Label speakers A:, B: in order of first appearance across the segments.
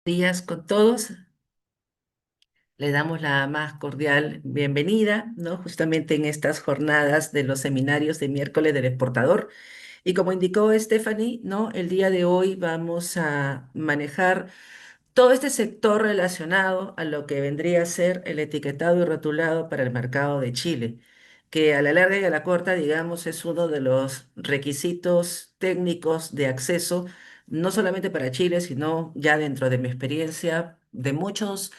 A: Días con todos. Les damos la más cordial bienvenida, ¿no? Justamente en estas jornadas de los seminarios de miércoles del exportador. Y como indicó Stephanie, ¿no? El día de hoy vamos a manejar todo este sector relacionado a lo que vendría a ser el etiquetado y rotulado para el mercado de Chile, que a la larga y a la corta, digamos, es uno de los requisitos técnicos de acceso, no solamente para Chile, sino ya dentro de mi experiencia de muchos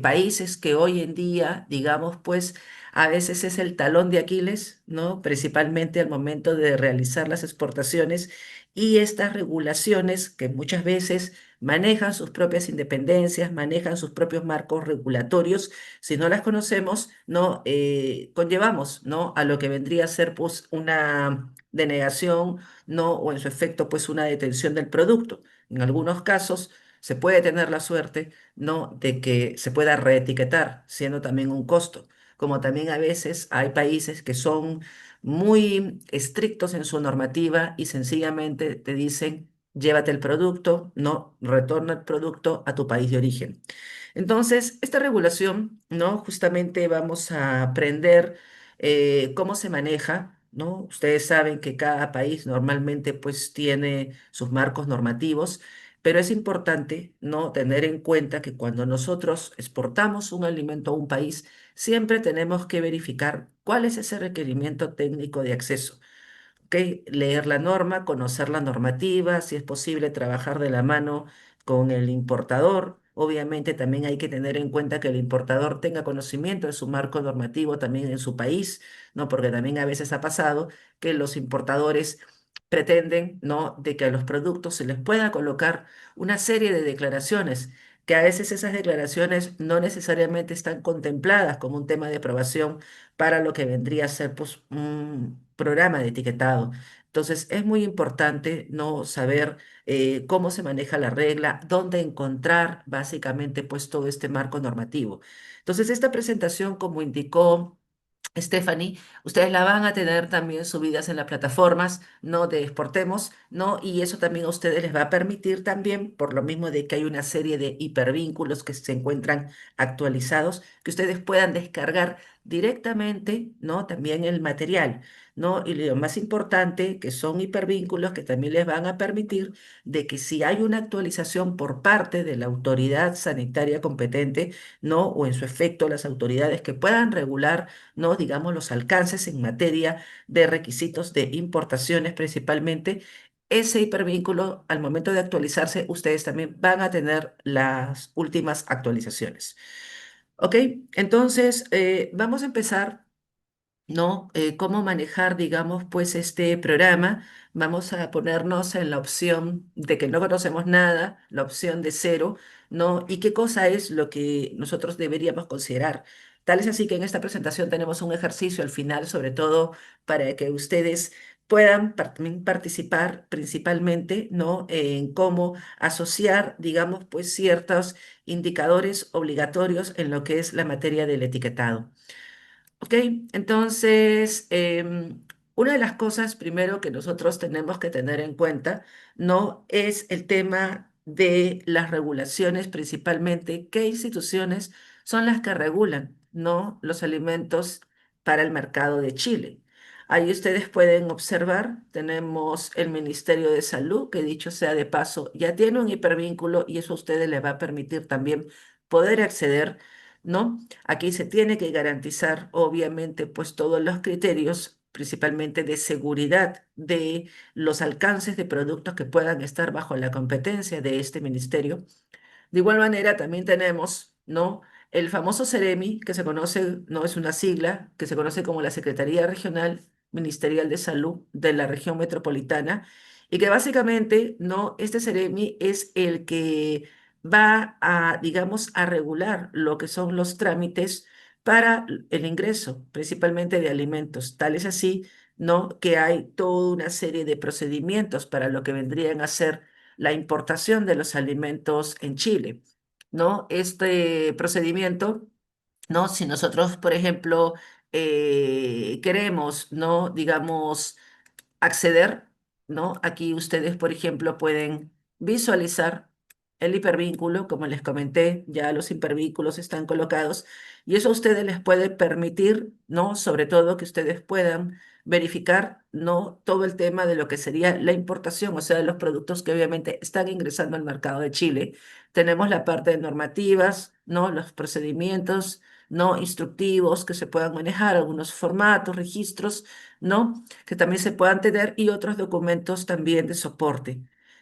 A: países que hoy en día, digamos, pues a veces es el talón de Aquiles, ¿no? Principalmente al momento de realizar las exportaciones y estas regulaciones que muchas veces manejan sus propias independencias, manejan sus propios marcos regulatorios. Si no las conocemos, no conllevamos, ¿no? A lo que vendría a ser pues una denegación, ¿no? O en su efecto pues una detención del producto. En algunos casos se puede tener la suerte, ¿no? De que se pueda reetiquetar, siendo también un costo. Como también a veces hay países que son muy estrictos en su normativa y sencillamente te dicen llévate el producto, no, retorna el producto a tu país de origen. Entonces, esta regulación, ¿no? Justamente vamos a aprender cómo se maneja, ¿no? Ustedes saben que cada país normalmente pues tiene sus marcos normativos, pero es importante, ¿no? Tener en cuenta que cuando nosotros exportamos un alimento a un país, siempre tenemos que verificar cuál es ese requerimiento técnico de acceso. ¿Ok? Leer la norma, conocer la normativa, si es posible trabajar de la mano con el importador. Obviamente también hay que tener en cuenta que el importador tenga conocimiento de su marco normativo también en su país, ¿no? Porque también a veces ha pasado que los importadores pretenden, ¿no? De que a los productos se les pueda colocar una serie de declaraciones, que a veces esas declaraciones no necesariamente están contempladas como un tema de aprobación para lo que vendría a ser pues, un programa de etiquetado. Entonces, es muy importante no saber cómo se maneja la regla, dónde encontrar básicamente pues todo este marco normativo. Entonces, esta presentación, como indicó Stephanie, ustedes la van a tener también subidas en las plataformas, ¿no? De Exportemos, ¿no? Y eso también a ustedes les va a permitir también, por lo mismo de que hay una serie de hipervínculos que se encuentran actualizados, que ustedes puedan descargar directamente, ¿no? También el material, ¿no? Y lo más importante, que son hipervínculos que también les van a permitir de que si hay una actualización por parte de la autoridad sanitaria competente, ¿no? O en su efecto las autoridades que puedan regular, ¿no? Digamos, los alcances en materia de requisitos de importaciones principalmente. Ese hipervínculo, al momento de actualizarse, ustedes también van a tener las últimas actualizaciones. ¿Ok? Entonces, vamos a empezar, ¿no? Cómo manejar, digamos, pues este programa. Vamos a ponernos en la opción de que no conocemos nada, la opción de cero, ¿no? ¿Y qué cosa es lo que nosotros deberíamos considerar? Tal es así que en esta presentación tenemos un ejercicio al final, sobre todo para que ustedes puedan también participar principalmente, ¿no? En cómo asociar, digamos, pues ciertos indicadores obligatorios en lo que es la materia del etiquetado. Ok, entonces, una de las cosas primero que nosotros tenemos que tener en cuenta, ¿no? Es el tema de las regulaciones, principalmente, qué instituciones son las que regulan, ¿no? Los alimentos para el mercado de Chile. Ahí ustedes pueden observar, tenemos el Ministerio de Salud, que dicho sea de paso, ya tiene un hipervínculo y eso a ustedes les va a permitir también poder acceder, ¿no? Aquí se tiene que garantizar, obviamente, pues todos los criterios, principalmente de seguridad de los alcances de productos que puedan estar bajo la competencia de este ministerio. De igual manera, también tenemos, ¿no? El famoso CEREMI, que se conoce, no es una sigla, que se conoce como la Secretaría Regional Ministerial de Salud de la región metropolitana, y que básicamente, ¿no? Este CEREMI es el que va a, digamos, a regular lo que son los trámites para el ingreso, principalmente de alimentos. Tal es así, ¿no? Que hay toda una serie de procedimientos para lo que vendrían a ser la importación de los alimentos en Chile, ¿no? Este procedimiento, ¿no? Si nosotros, por ejemplo, queremos, ¿no? Digamos, acceder, ¿no? Aquí ustedes, por ejemplo, pueden visualizar. el hipervínculo, como les comenté, ya los hipervínculos están colocados y eso a ustedes les puede permitir, ¿no? Sobre todo que ustedes puedan verificar, ¿no? Todo el tema de lo que sería la importación, o sea, de los productos que obviamente están ingresando al mercado de Chile. Tenemos la parte de normativas, ¿no? Los procedimientos, ¿no? Instructivos que se puedan manejar, algunos formatos, registros, ¿no? Que también se puedan tener y otros documentos también de soporte.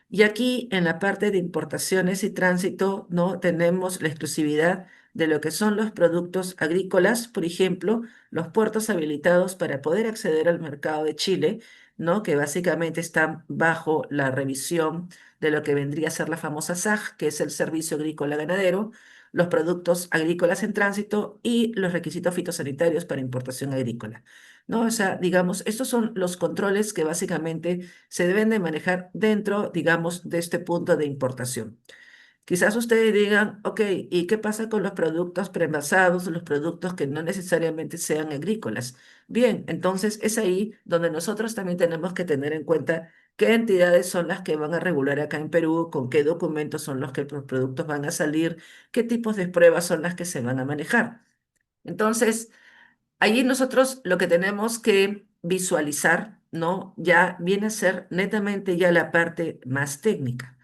A: Y aquí en la parte de importaciones y tránsito, ¿no? Tenemos la exclusividad de lo que son los productos agrícolas, por ejemplo, los puertos habilitados para poder acceder al mercado de Chile, ¿no? Que básicamente están bajo la revisión de lo que vendría a ser la famosa SAG, que es el Servicio Agrícola Ganadero, los productos agrícolas en tránsito y los requisitos fitosanitarios para importación agrícola. ¿No? O sea, digamos, estos son los controles que básicamente se deben de manejar dentro, digamos, de este punto de importación. Quizás ustedes digan, ok, ¿y qué pasa con los productos preenvasados, los productos que no necesariamente sean agrícolas? Bien, entonces es ahí donde nosotros también tenemos que tener en cuenta qué entidades son las que van a regular acá en Perú, con qué documentos son los que los productos van a salir, qué tipos de pruebas son las que se van a manejar. Entonces, allí nosotros lo que tenemos que visualizar, ¿no? Ya viene a ser netamente ya la parte más técnica.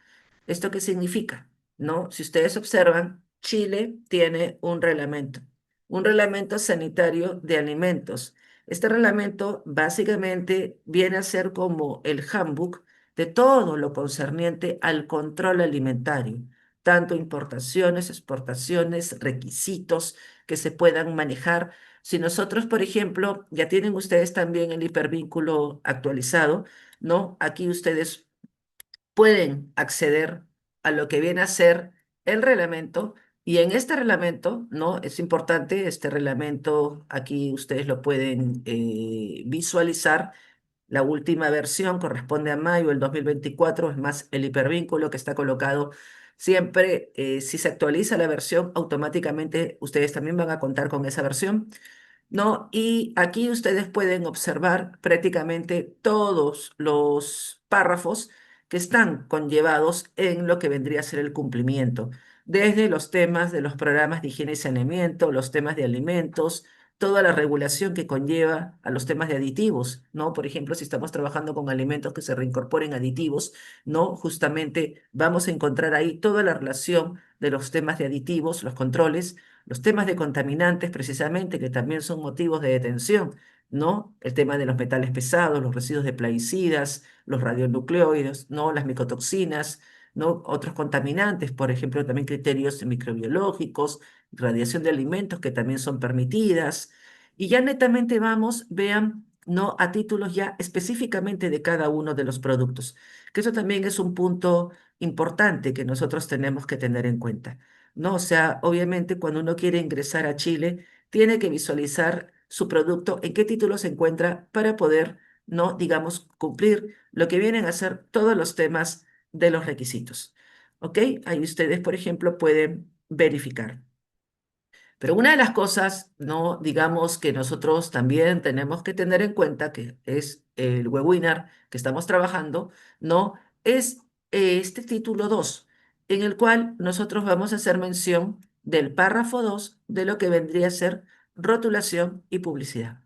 A: ¿Esto qué significa? ¿No? Si ustedes observan, Chile tiene un reglamento sanitario de alimentos. Este reglamento básicamente viene a ser como el handbook de todo lo concerniente al control alimentario, tanto importaciones, exportaciones, requisitos que se puedan manejar. Si nosotros, por ejemplo, ya tienen ustedes también el hipervínculo actualizado, ¿no? Aquí ustedes pueden acceder a lo que viene a ser el reglamento y en este reglamento, ¿no? Es importante, este reglamento aquí ustedes lo pueden visualizar. La última versión corresponde a mayo del 2024, es más, el hipervínculo que está colocado siempre, si se actualiza la versión, automáticamente ustedes también van a contar con esa versión. ¿No? Y aquí ustedes pueden observar prácticamente todos los párrafos que están conllevados en lo que vendría a ser el cumplimiento, desde los temas de los programas de higiene y saneamiento, los temas de alimentos, toda la regulación que conlleva a los temas de aditivos, ¿no? Por ejemplo, si estamos trabajando con alimentos que se reincorporen aditivos, ¿no? Justamente vamos a encontrar ahí toda la relación de los temas de aditivos, los controles, los temas de contaminantes, precisamente, que también son motivos de detención, ¿no? El tema de los metales pesados, los residuos de plaguicidas, los radionucleoides, ¿no? Las micotoxinas, ¿no? Otros contaminantes, por ejemplo, también criterios microbiológicos, radiación de alimentos que también son permitidas. Y ya netamente vamos, vean, ¿no? A títulos ya específicamente de cada uno de los productos, que eso también es un punto importante que nosotros tenemos que tener en cuenta. ¿No? O sea, obviamente cuando uno quiere ingresar a Chile, tiene que visualizar su producto, en qué título se encuentra para poder, ¿no? Digamos, cumplir lo que vienen a ser todos los temas de los requisitos. ¿Ok? Ahí ustedes, por ejemplo, pueden verificar. Pero una de las cosas, ¿no? Digamos que nosotros también tenemos que tener en cuenta, que es el webinar que estamos trabajando, ¿no? Es este título 2 en el cual nosotros vamos a hacer mención del párrafo 2 de lo que vendría a ser rotulación y publicidad,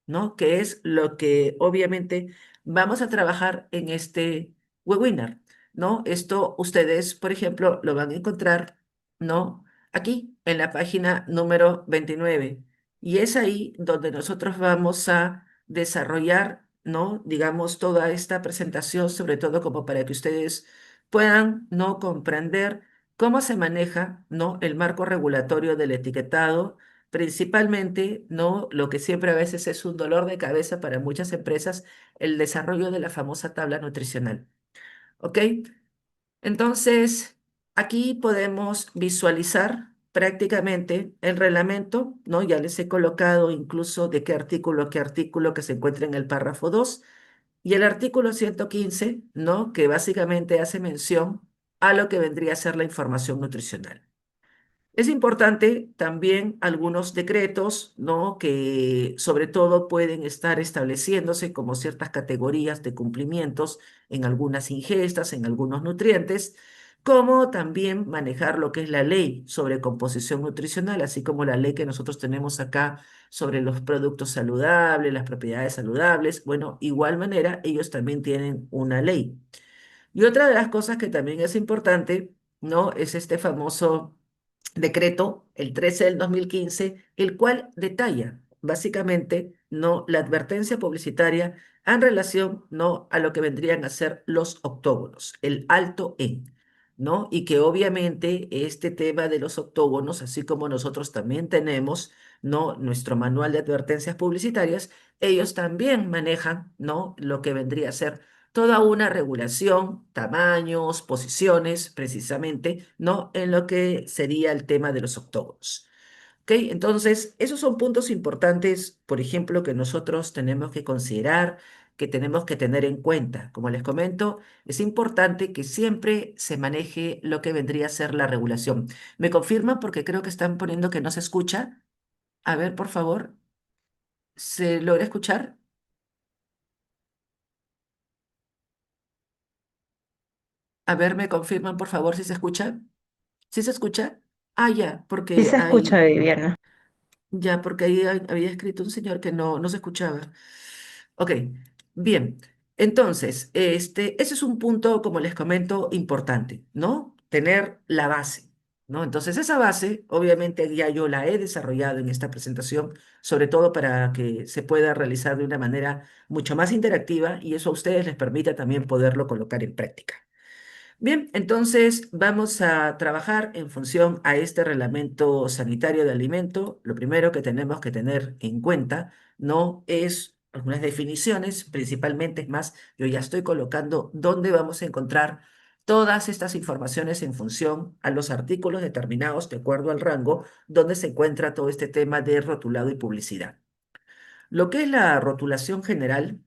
A: ¿no? Que es lo que obviamente vamos a trabajar en este webinar, ¿no? Esto ustedes, por ejemplo, lo van a encontrar, ¿no? Aquí, en la página número 29. Y es ahí donde nosotros vamos a desarrollar, ¿no? Digamos, toda esta presentación, sobre todo como para que ustedes puedan, ¿no? Comprender cómo se maneja, ¿no? El marco regulatorio del etiquetado, principalmente, ¿no? Lo que siempre a veces es un dolor de cabeza para muchas empresas, el desarrollo de la famosa tabla nutricional. ¿Ok? Entonces, aquí podemos visualizar prácticamente el reglamento, ¿no? Ya les he colocado incluso de qué artículo que se encuentra en el párrafo 2 y el artículo 115, ¿no? Que básicamente hace mención a lo que vendría a ser la información nutricional. Es importante también algunos decretos, ¿no? Que sobre todo pueden estar estableciéndose como ciertas categorías de cumplimientos en algunas ingestas, en algunos nutrientes, como también manejar lo que es la ley sobre composición nutricional, así como la ley que nosotros tenemos acá sobre los productos saludables, las propiedades saludables. Bueno, igual manera, ellos también tienen una ley. Y otra de las cosas que también es importante, ¿no? Es este famoso decreto, el 13 del 2015, el cual detalla básicamente, ¿no? La advertencia publicitaria en relación, ¿no? A lo que vendrían a ser los octógonos, el alto en, ¿no? Y que obviamente este tema de los octógonos, así como nosotros también tenemos, ¿no? Nuestro manual de advertencias publicitarias, ellos también manejan, ¿no? Lo que vendría a ser toda una regulación, tamaños, posiciones, precisamente, ¿no? En lo que sería el tema de los octógonos. ¿Ok? Entonces, esos son puntos importantes, por ejemplo, que nosotros tenemos que considerar, que tenemos que tener en cuenta. Como les comento, es importante que siempre se maneje lo que vendría a ser la regulación. ¿Me confirman? Porque creo que están poniendo que no se escucha. A ver, por favor, ¿se logra escuchar? A ver, ¿me confirman, por favor, si se escucha? ¿Sí se escucha? Ah, ya,
B: Sí
A: porque
B: se escucha,
A: hay,
B: Viviana.
A: ya, porque ahí había escrito un señor que no se escuchaba. Ok, bien. Entonces, ese es un punto, como les comento, importante, ¿no? Tener la base, ¿no? Entonces, esa base, obviamente, ya yo la he desarrollado en esta presentación, sobre todo para que se pueda realizar de una manera mucho más interactiva y eso a ustedes les permita también poderlo colocar en práctica. Bien, entonces vamos a trabajar en función a este reglamento sanitario de alimento. Lo primero que tenemos que tener en cuenta no es algunas definiciones, principalmente es más, yo ya estoy colocando dónde vamos a encontrar todas estas informaciones en función a los artículos determinados de acuerdo al rango donde se encuentra todo este tema de rotulado y publicidad. Lo que es la rotulación general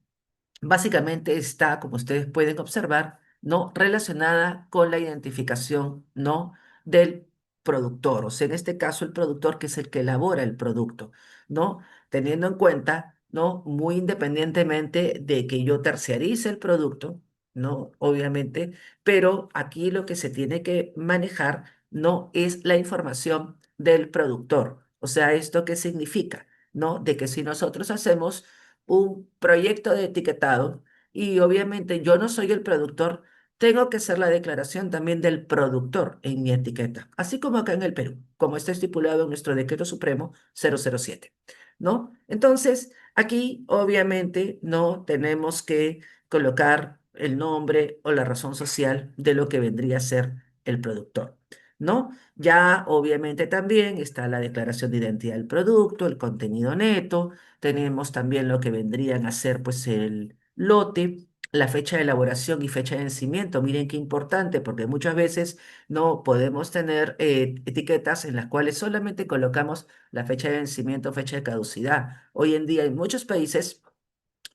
A: básicamente está, como ustedes pueden observar, ¿no? Relacionada con la identificación, ¿no? Del productor, o sea, en este caso el productor que es el que elabora el producto, ¿no? Teniendo en cuenta, ¿no? Muy independientemente de que yo terciarice el producto, ¿no? Obviamente, pero aquí lo que se tiene que manejar, ¿no? Es la información del productor. O sea, ¿esto qué significa? ¿No? De que si nosotros hacemos un proyecto de etiquetado y obviamente yo no soy el productor, tengo que hacer la declaración también del productor en mi etiqueta, así como acá en el Perú, como está estipulado en nuestro Decreto Supremo 007, ¿no? Entonces, aquí obviamente no tenemos que colocar el nombre o la razón social de lo que vendría a ser el productor, ¿no? Ya obviamente también está la declaración de identidad del producto, el contenido neto, tenemos también lo que vendrían a ser pues el lote, la fecha de elaboración y fecha de vencimiento. Miren qué importante, porque muchas veces no podemos tener etiquetas en las cuales solamente colocamos la fecha de vencimiento, fecha de caducidad. Hoy en día en muchos países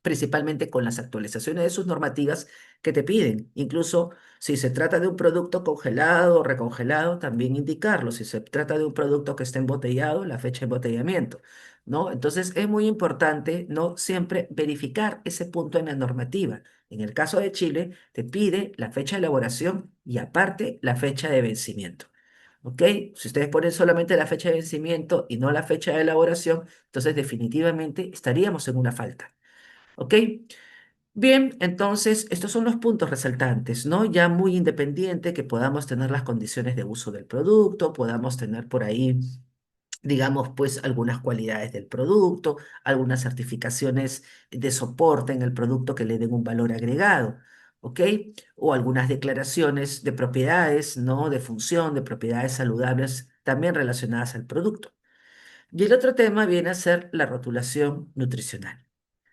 A: principalmente con las actualizaciones de sus normativas que te piden. Incluso si se trata de un producto congelado o recongelado, también indicarlo. Si se trata de un producto que está embotellado, la fecha de embotellamiento, ¿no? Entonces es muy importante, ¿no? Siempre verificar ese punto en la normativa. En el caso de Chile, te pide la fecha de elaboración y aparte la fecha de vencimiento. ¿Ok? Si ustedes ponen solamente la fecha de vencimiento y no la fecha de elaboración, entonces definitivamente estaríamos en una falta. ¿Ok? Bien, entonces estos son los puntos resaltantes, ¿no? Ya muy independiente que podamos tener las condiciones de uso del producto, podamos tener por ahí, digamos, pues algunas cualidades del producto, algunas certificaciones de soporte en el producto que le den un valor agregado, ¿ok? O algunas declaraciones de propiedades, ¿no? De función, de propiedades saludables también relacionadas al producto. Y el otro tema viene a ser la rotulación nutricional.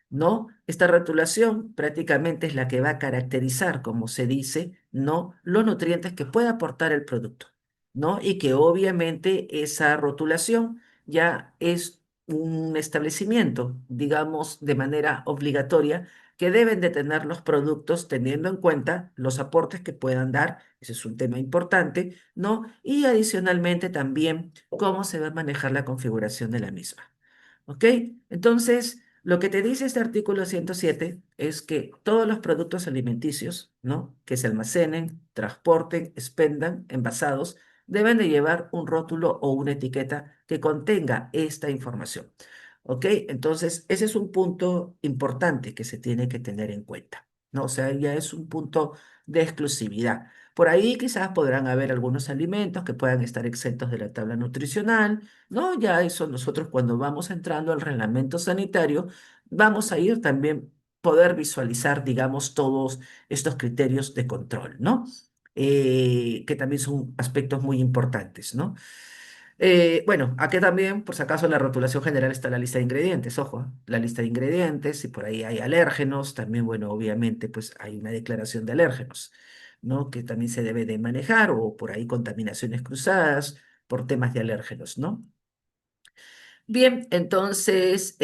A: ¿No? Esta rotulación prácticamente es la que va a caracterizar, como se dice, ¿no? Los nutrientes que puede aportar el producto, ¿no? Y que obviamente esa rotulación ya es un establecimiento, digamos, de manera obligatoria, que deben de tener los productos teniendo en cuenta los aportes que puedan dar, ese es un tema importante, ¿no? Y adicionalmente también cómo se va a manejar la configuración de la misma. ¿Ok? Entonces, Lo que te dice este artículo 107 es que todos los productos alimenticios, ¿no? Que se almacenen, transporten, expendan, envasados, deben de llevar un rótulo o una etiqueta que contenga esta información. ¿Ok? Entonces, ese es un punto importante que se tiene que tener en cuenta, ¿no? O sea, ya es un punto de exclusividad. Por ahí quizás podrán haber algunos alimentos que puedan estar exentos de la tabla nutricional, ¿no? Ya eso nosotros cuando vamos entrando al reglamento sanitario, vamos a ir también poder visualizar, digamos, todos estos criterios de control, ¿no? Que también son aspectos muy importantes, ¿no? Bueno, aquí también, por si acaso, en la rotulación general está la lista de ingredientes, ojo, la lista de ingredientes, si por ahí hay alérgenos, también, bueno, obviamente, pues hay una declaración de alérgenos, ¿no? Que también se debe de manejar, o por ahí contaminaciones cruzadas por temas de alérgenos, ¿no? Bien, entonces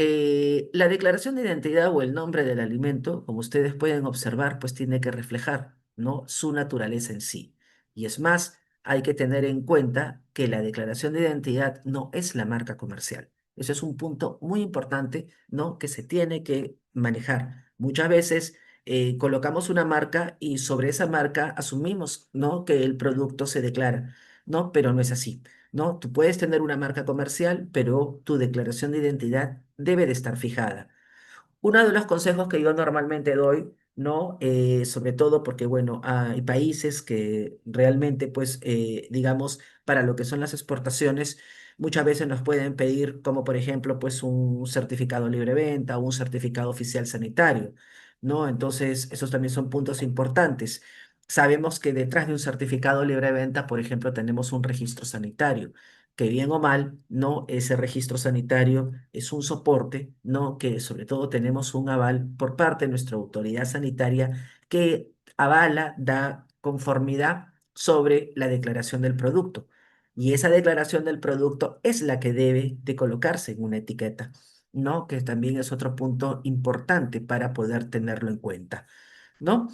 A: la declaración de identidad o el nombre del alimento, como ustedes pueden observar, pues tiene que reflejar, ¿no? Su naturaleza en sí. Y es más, hay que tener en cuenta que la declaración de identidad no es la marca comercial. Eso es un punto muy importante, ¿no? Que se tiene que manejar. Muchas veces colocamos una marca y sobre esa marca asumimos, ¿no? Que el producto se declara, ¿no? Pero no es así. ¿No? Tú puedes tener una marca comercial, pero tu declaración de identidad debe de estar fijada. Uno de los consejos que yo normalmente doy, ¿no? Sobre todo porque, bueno, hay países que realmente, pues, digamos, para lo que son las exportaciones, muchas veces nos pueden pedir, como por ejemplo, pues, un certificado libre venta o un certificado oficial sanitario, ¿no? Entonces, esos también son puntos importantes. Sabemos que detrás de un certificado libre venta, por ejemplo, tenemos un registro sanitario que bien o mal, ¿no? Ese registro sanitario es un soporte, ¿no? Que sobre todo tenemos un aval por parte de nuestra autoridad sanitaria que avala, da conformidad sobre la declaración del producto. Y esa declaración del producto es la que debe de colocarse en una etiqueta, ¿no? Que también es otro punto importante para poder tenerlo en cuenta, ¿no?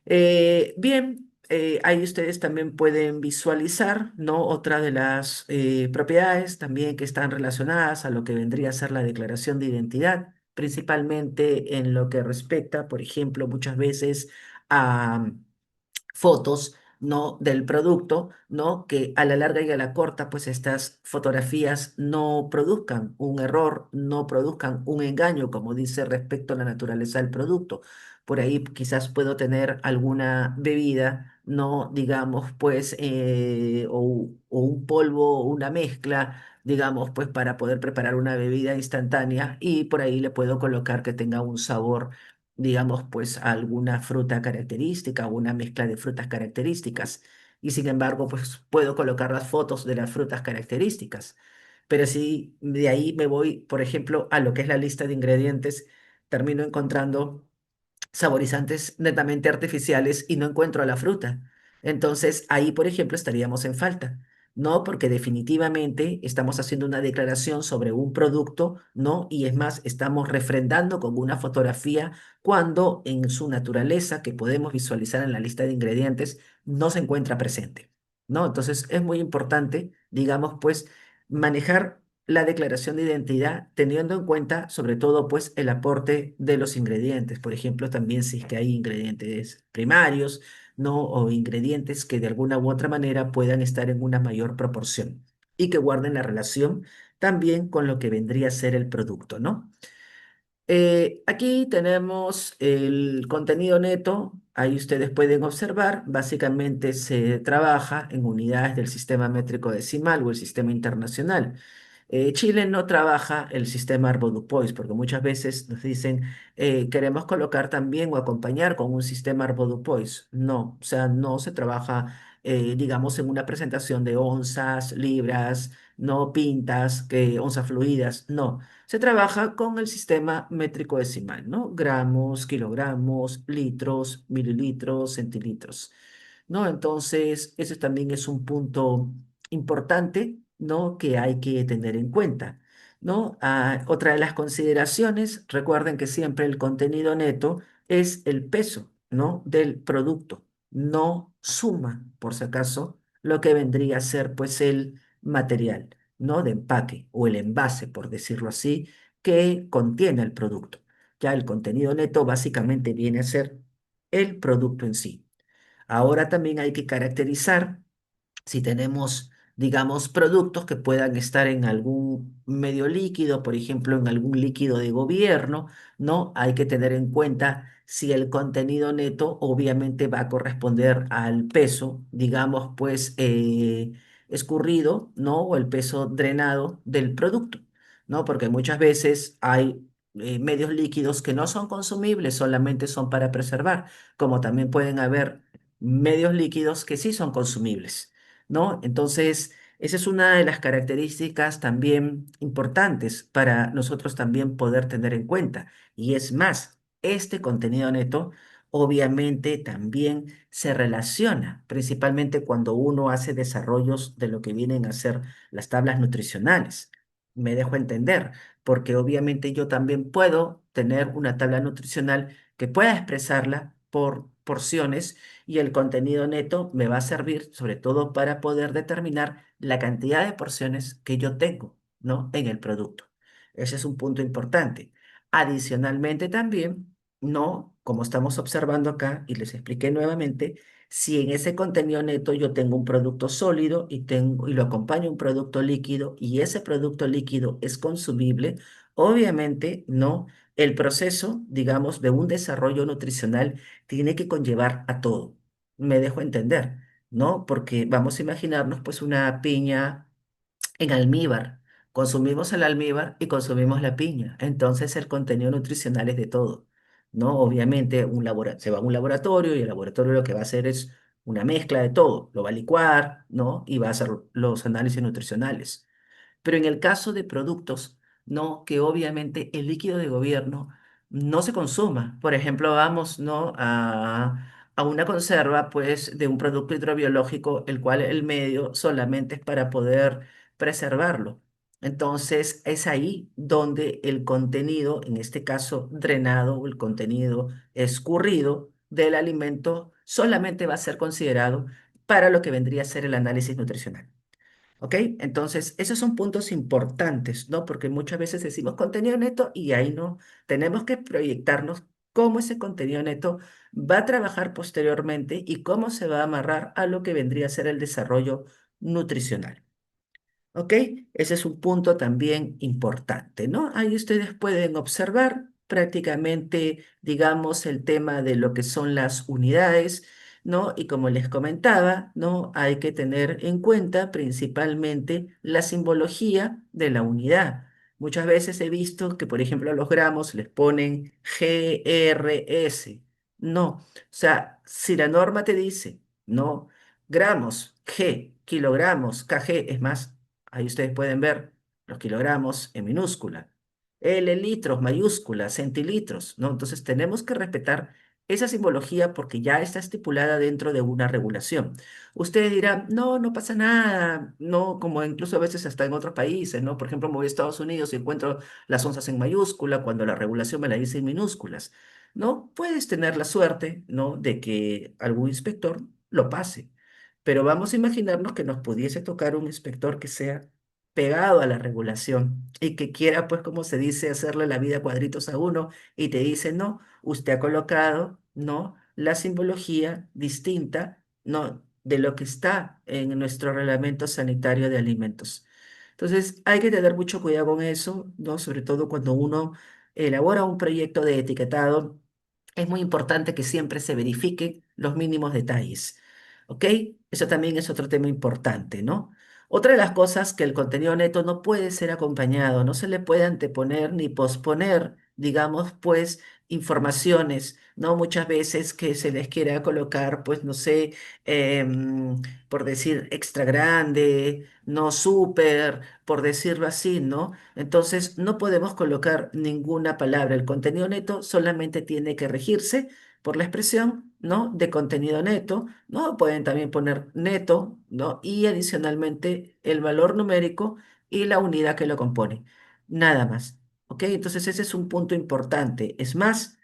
A: Bien, ahí ustedes también pueden visualizar, ¿no? Otra de las propiedades también que están relacionadas a lo que vendría a ser la declaración de identidad, principalmente en lo que respecta, por ejemplo, muchas veces a fotos, ¿no? Del producto, ¿no? Que a la larga y a la corta, pues estas fotografías no produzcan un error, no produzcan un engaño, como dice respecto a la naturaleza del producto. Por ahí quizás puedo tener alguna bebida, ¿no? Digamos, pues, o un polvo, o una mezcla, digamos, pues, para poder preparar una bebida instantánea y por ahí le puedo colocar que tenga un sabor, digamos, pues alguna fruta característica o una mezcla de frutas características. Y sin embargo, pues puedo colocar las fotos de las frutas características. Pero si de ahí me voy, por ejemplo, a lo que es la lista de ingredientes, termino encontrando saborizantes netamente artificiales y no encuentro la fruta. Entonces, ahí, por ejemplo, estaríamos en falta. No, porque definitivamente estamos haciendo una declaración sobre un producto, ¿no? Y es más, estamos refrendando con una fotografía cuando en su naturaleza, que podemos visualizar en la lista de ingredientes, no se encuentra presente, ¿no? Entonces, es muy importante, digamos, pues, manejar la declaración de identidad teniendo en cuenta sobre todo pues el aporte de los ingredientes, por ejemplo, también si es que hay ingredientes primarios, ¿no? O ingredientes que de alguna u otra manera puedan estar en una mayor proporción y que guarden la relación también con lo que vendría a ser el producto, ¿no? Aquí tenemos el contenido neto, ahí ustedes pueden observar, básicamente se trabaja en unidades del sistema métrico decimal o el sistema internacional. Chile no trabaja el sistema Arbodupois porque muchas veces nos dicen queremos colocar también o acompañar con un sistema Arbodupois. No, o sea, no se trabaja, digamos, en una presentación de onzas, libras, no pintas, que onzas fluidas, no. Se trabaja con el sistema métrico decimal, ¿no? Gramos, kilogramos, litros, mililitros, centilitros, ¿no? Entonces, ese también es un punto importante, ¿no? Que hay que tener en cuenta, ¿no? Otra de las consideraciones, recuerden que siempre el contenido neto es el peso, ¿no? Del producto, no suma, por si acaso, lo que vendría a ser, pues, el material, ¿no? De empaque o el envase, por decirlo así, que contiene el producto. Ya el contenido neto básicamente viene a ser el producto en sí. Ahora también hay que caracterizar si tenemos, digamos, productos que puedan estar en algún medio líquido, por ejemplo, en algún líquido de gobierno, ¿no? Hay que tener en cuenta si el contenido neto obviamente va a corresponder al peso, digamos, pues, escurrido, ¿no? O el peso drenado del producto, ¿no? Porque muchas veces hay medios líquidos que no son consumibles, solamente son para preservar, como también pueden haber medios líquidos que sí son consumibles. ¿No? Entonces, esa es una de las características también importantes para nosotros también poder tener en cuenta. Y es más, este contenido neto obviamente también se relaciona, principalmente cuando uno hace desarrollos de lo que vienen a ser las tablas nutricionales. Me dejo entender, porque obviamente yo también puedo tener una tabla nutricional que pueda expresarla por porciones y el contenido neto me va a servir sobre todo para poder determinar la cantidad de porciones que yo tengo, ¿no? En el producto. Ese es un punto importante. Adicionalmente también, ¿no? Como estamos observando acá y les expliqué nuevamente, si en ese contenido neto yo tengo un producto sólido y lo acompaño un producto líquido y ese producto líquido es consumible, obviamente, ¿no? El proceso, digamos, de un desarrollo nutricional tiene que conllevar a todo. Me dejo entender, ¿no? Porque vamos a imaginarnos pues una piña en almíbar. Consumimos el almíbar y consumimos la piña. Entonces el contenido nutricional es de todo, ¿no? Obviamente se va a un laboratorio y el laboratorio lo que va a hacer es una mezcla de todo. Lo va a licuar, ¿no? Y va a hacer los análisis nutricionales. Pero en el caso de productos, no, que obviamente el líquido de gobierno no se consuma. Por ejemplo, vamos, ¿no? a una conserva, pues, de un producto hidrobiológico, el cual el medio solamente es para poder preservarlo. Entonces, es ahí donde el contenido, en este caso drenado, o el contenido escurrido del alimento, solamente va a ser considerado para lo que vendría a ser el análisis nutricional. ¿Ok? Entonces, esos son puntos importantes, ¿no? Porque muchas veces decimos contenido neto y ahí no. Tenemos que proyectarnos cómo ese contenido neto va a trabajar posteriormente y cómo se va a amarrar a lo que vendría a ser el desarrollo nutricional. ¿Ok? Ese es un punto también importante, ¿no? Ahí ustedes pueden observar prácticamente, digamos, el tema de lo que son las unidades, ¿no? Y como les comentaba, ¿no? Hay que tener en cuenta principalmente la simbología de la unidad. Muchas veces he visto que, por ejemplo, a los gramos les ponen GRS. No, o sea, si la norma te dice, no, gramos, G, kilogramos, kg, es más. Ahí ustedes pueden ver los kilogramos en minúscula. L litros, mayúscula, centilitros, ¿no? Entonces tenemos que respetar esa simbología porque ya está estipulada dentro de una regulación. Ustedes dirán, no, no pasa nada, no, como incluso a veces hasta en otros países, ¿no? Por ejemplo, me voy a Estados Unidos y encuentro las onzas en mayúscula cuando la regulación me la dice en minúsculas, ¿no? Puedes tener la suerte, ¿no? De que algún inspector lo pase. Pero vamos a imaginarnos que nos pudiese tocar un inspector que sea pegado a la regulación y que quiera, pues, como se dice, hacerle la vida cuadritos a uno y te dice, no, usted ha colocado, no, la simbología distinta, no, de lo que está en nuestro reglamento sanitario de alimentos. Entonces, hay que tener mucho cuidado con eso, ¿no? Sobre todo cuando uno elabora un proyecto de etiquetado, es muy importante que siempre se verifiquen los mínimos detalles. ¿Ok? Eso también es otro tema importante, ¿no? Otra de las cosas que el contenido neto no puede ser acompañado, no se le puede anteponer ni posponer, digamos, pues, informaciones, ¿no? Muchas veces que se les quiera colocar, pues, no sé, por decir extra grande, no súper, por decirlo así, ¿no? Entonces, no podemos colocar ninguna palabra. El contenido neto solamente tiene que regirse por la expresión, ¿no? De contenido neto, ¿no? Pueden también poner neto, ¿no? Y adicionalmente el valor numérico y la unidad que lo compone. Nada más, ¿ok? Entonces, ese es un punto importante. Es más,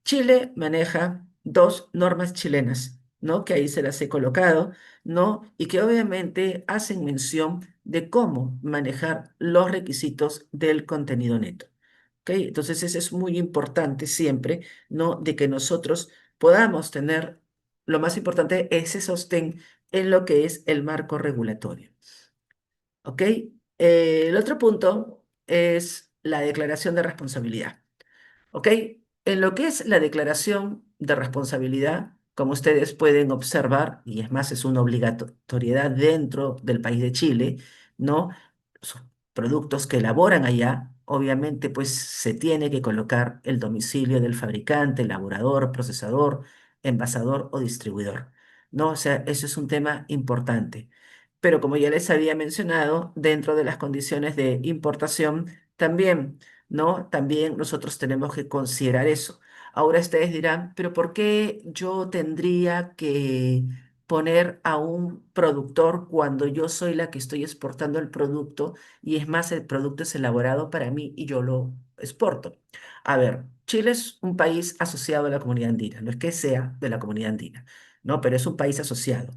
A: Chile maneja dos normas chilenas, ¿no? Que ahí se las he colocado, ¿no? Y que obviamente hacen mención de cómo manejar los requisitos del contenido neto. ¿Ok? Entonces, eso es muy importante siempre, ¿no? De que nosotros podamos tener, lo más importante, ese sostén en lo que es el marco regulatorio. ¿Ok? El otro punto es la declaración de responsabilidad. ¿Ok? En lo que es la declaración de responsabilidad, como ustedes pueden observar, y es más, es una obligatoriedad dentro del país de Chile, ¿no? Sus productos que elaboran allá, obviamente, pues se tiene que colocar el domicilio del fabricante, elaborador, procesador, envasador o distribuidor, ¿no? O sea, eso es un tema importante. Pero como ya les había mencionado, dentro de las condiciones de importación, también, ¿no? También nosotros tenemos que considerar eso. Ahora ustedes dirán, pero ¿por qué yo tendría que poner a un productor cuando yo soy la que estoy exportando el producto y es más, el producto es elaborado para mí y yo lo exporto? A ver, Chile es un país asociado a la comunidad andina, no es que sea de la comunidad andina, ¿no? Pero es un país asociado.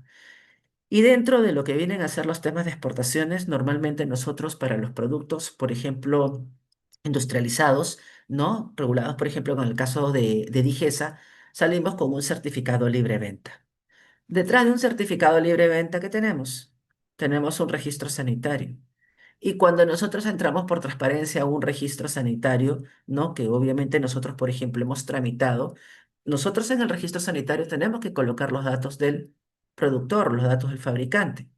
A: Y dentro de lo que vienen a ser los temas de exportaciones, normalmente nosotros para los productos, por ejemplo, industrializados, ¿no? Regulados, por ejemplo, con el caso de Digesa, salimos con un certificado libre venta. Detrás de un certificado libre venta, ¿qué tenemos? Tenemos un registro sanitario. Y cuando nosotros entramos por transparencia a un registro sanitario, ¿no? Que obviamente nosotros, por ejemplo, hemos tramitado, nosotros en el registro sanitario tenemos que colocar los datos del productor, los datos del fabricante.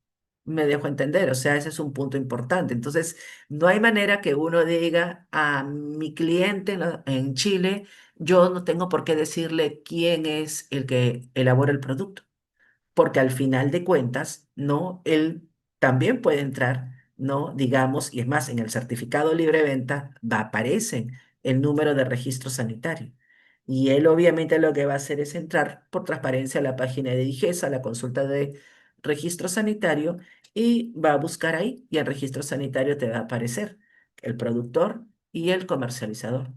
A: Me dejo entender, o sea, ese es un punto importante. Entonces, no hay manera que uno diga a mi cliente en Chile, yo no tengo por qué decirle quién es el que elabora el producto, porque al final de cuentas, ¿no? Él también puede entrar, ¿no? Digamos, y es más, en el certificado libre venta aparece el número de registro sanitario. Y él obviamente lo que va a hacer es entrar por transparencia a la página de Digesa, a la consulta de registro sanitario, y va a buscar ahí, y el registro sanitario te va a aparecer el productor y el comercializador.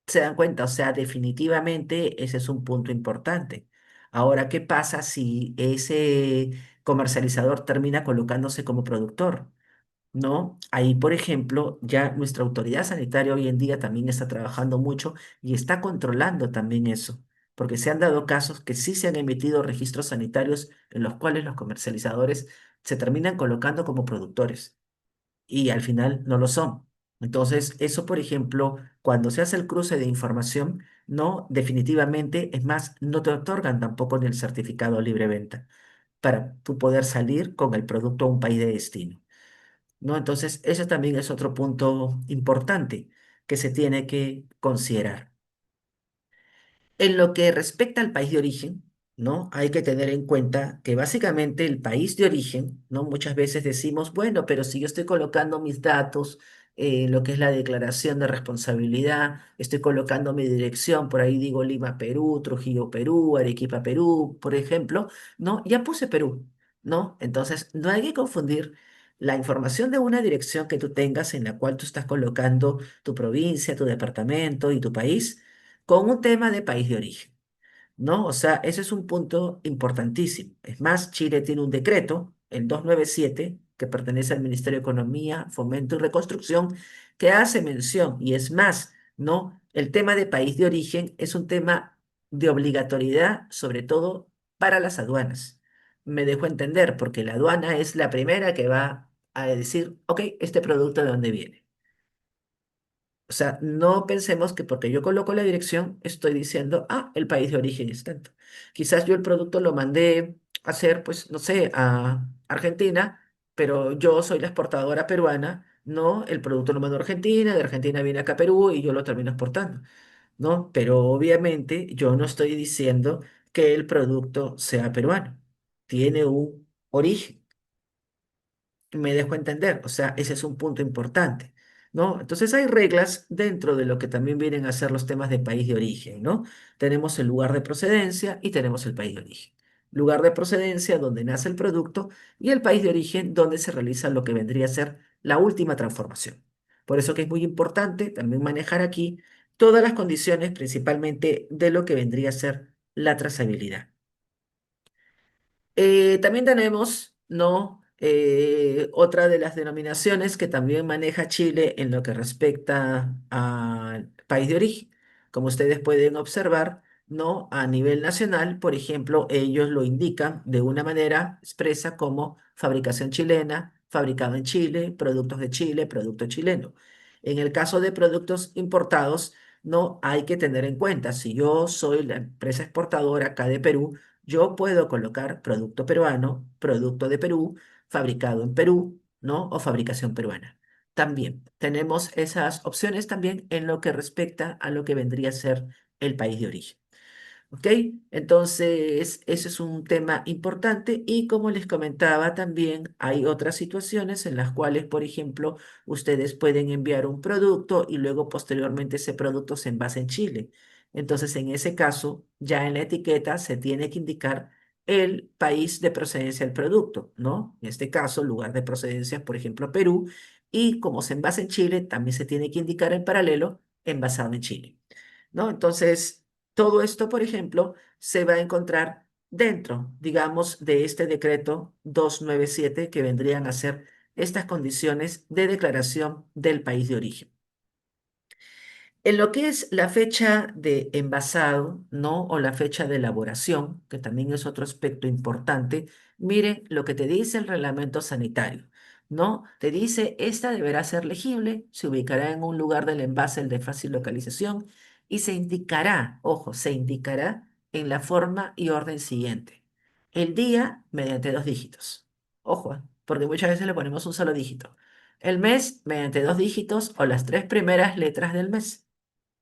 A: ¿Se dan cuenta? O sea, definitivamente ese es un punto importante. Ahora, ¿qué pasa si ese comercializador termina colocándose como productor? ¿No? Ahí, por ejemplo, ya nuestra autoridad sanitaria hoy en día también está trabajando mucho y está controlando también eso, porque se han dado casos que sí se han emitido registros sanitarios en los cuales los comercializadores se terminan colocando como productores y al final no lo son. Entonces, eso, por ejemplo, cuando se hace el cruce de información, no, definitivamente, es más, no te otorgan tampoco ni el certificado de libre venta para tú poder salir con el producto a un país de destino, ¿no? Entonces, eso también es otro punto importante que se tiene que considerar. En lo que respecta al país de origen, ¿no? Hay que tener en cuenta que básicamente el país de origen, ¿no? Muchas veces decimos, bueno, pero si yo estoy colocando mis datos, lo que es la declaración de responsabilidad, estoy colocando mi dirección, por ahí digo Lima, Perú, Trujillo, Perú, Arequipa, Perú, por ejemplo, ¿no? Ya puse Perú, ¿no? Entonces, no hay que confundir la información de una dirección que tú tengas en la cual tú estás colocando tu provincia, tu departamento y tu país con un tema de país de origen, ¿no? O sea, ese es un punto importantísimo. Es más, Chile tiene un decreto, el 297, que pertenece al Ministerio de Economía, Fomento y Reconstrucción, que hace mención, y es más, ¿no? El tema de país de origen es un tema de obligatoriedad, sobre todo para las aduanas. Me dejo entender, porque la aduana es la primera que va a decir, ok, este producto de dónde viene. O sea, no pensemos que porque yo coloco la dirección estoy diciendo, ah, el país de origen es tanto. Quizás yo el producto lo mandé a hacer, pues, no sé, a Argentina, pero yo soy la exportadora peruana, ¿no? El producto lo mandó a Argentina, de Argentina viene acá a Perú y yo lo termino exportando, ¿no? Pero obviamente yo no estoy diciendo que el producto sea peruano. Tiene un origen. Me dejo entender, o sea, ese es un punto importante, ¿no? Entonces hay reglas dentro de lo que también vienen a ser los temas de país de origen, ¿no? Tenemos el lugar de procedencia y tenemos el país de origen. Lugar de procedencia donde nace el producto y el país de origen donde se realiza lo que vendría a ser la última transformación. Por eso que es muy importante también manejar aquí todas las condiciones, principalmente de lo que vendría a ser la trazabilidad. También tenemos, ¿no? Otra de las denominaciones que también maneja Chile en lo que respecta al país de origen. Como ustedes pueden observar, ¿no? A nivel nacional, por ejemplo, ellos lo indican de una manera expresa como fabricación chilena, fabricado en Chile, productos de Chile, producto chileno. En el caso de productos importados, no hay que tener en cuenta, si yo soy la empresa exportadora acá de Perú, yo puedo colocar producto peruano, producto de Perú, fabricado en Perú, ¿no? O fabricación peruana. También tenemos esas opciones también en lo que respecta a lo que vendría a ser el país de origen. ¿Ok? Entonces, ese es un tema importante y como les comentaba también hay otras situaciones en las cuales, por ejemplo, ustedes pueden enviar un producto y luego posteriormente ese producto se envasa en Chile. Entonces, en ese caso, ya en la etiqueta se tiene que indicar el país de procedencia del producto, ¿no? En este caso, lugar de procedencia, por ejemplo, Perú, y como se envasa en Chile, también se tiene que indicar en paralelo envasado en Chile. ¿No? Entonces, todo esto, por ejemplo, se va a encontrar dentro, digamos, de este decreto 297 que vendrían a ser estas condiciones de declaración del país de origen. En lo que es la fecha de envasado, ¿no? O la fecha de elaboración, que también es otro aspecto importante, miren lo que te dice el reglamento sanitario, ¿no? Te dice, esta deberá ser legible, se ubicará en un lugar del envase el de fácil localización y se indicará, ojo, se indicará en la forma y orden siguiente. El día mediante dos dígitos. Ojo, porque muchas veces le ponemos un solo dígito. El mes mediante dos dígitos o las tres primeras letras del mes.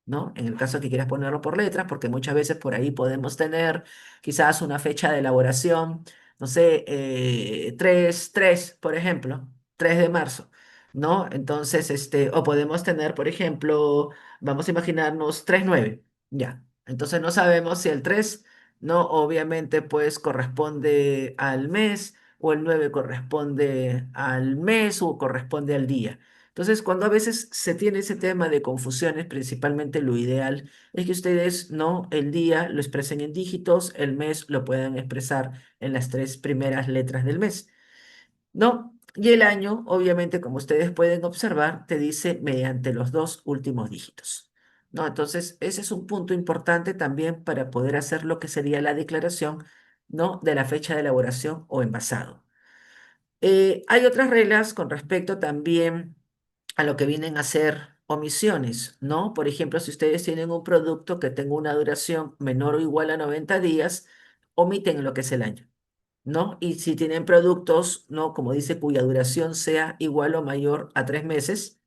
A: ¿No? En el caso que quieras ponerlo por letras, porque muchas veces por ahí podemos tener quizás una fecha de elaboración, no sé, 3 por ejemplo, 3 de marzo, ¿no? Entonces, o podemos tener, por ejemplo, vamos a imaginarnos 3/9 ya. Entonces no sabemos si el 3 no, obviamente, pues corresponde al mes, o el 9 corresponde al mes, o corresponde al día. Entonces, cuando a veces se tiene ese tema de confusiones, principalmente lo ideal es que ustedes no el día lo expresen en dígitos, el mes lo puedan expresar en las tres primeras letras del mes, ¿no? Y el año, obviamente, como ustedes pueden observar, te dice mediante los dos últimos dígitos, ¿no? Entonces, ese es un punto importante también para poder hacer lo que sería la declaración, ¿no? De la fecha de elaboración o envasado. Hay otras reglas con respecto también a lo que vienen a ser omisiones, ¿no? Por ejemplo, si ustedes tienen un producto que tenga una duración menor o igual a 90 días, omiten lo que es el año, ¿no? Y si tienen productos, ¿no? Como dice, cuya duración sea igual o mayor a 3 meses,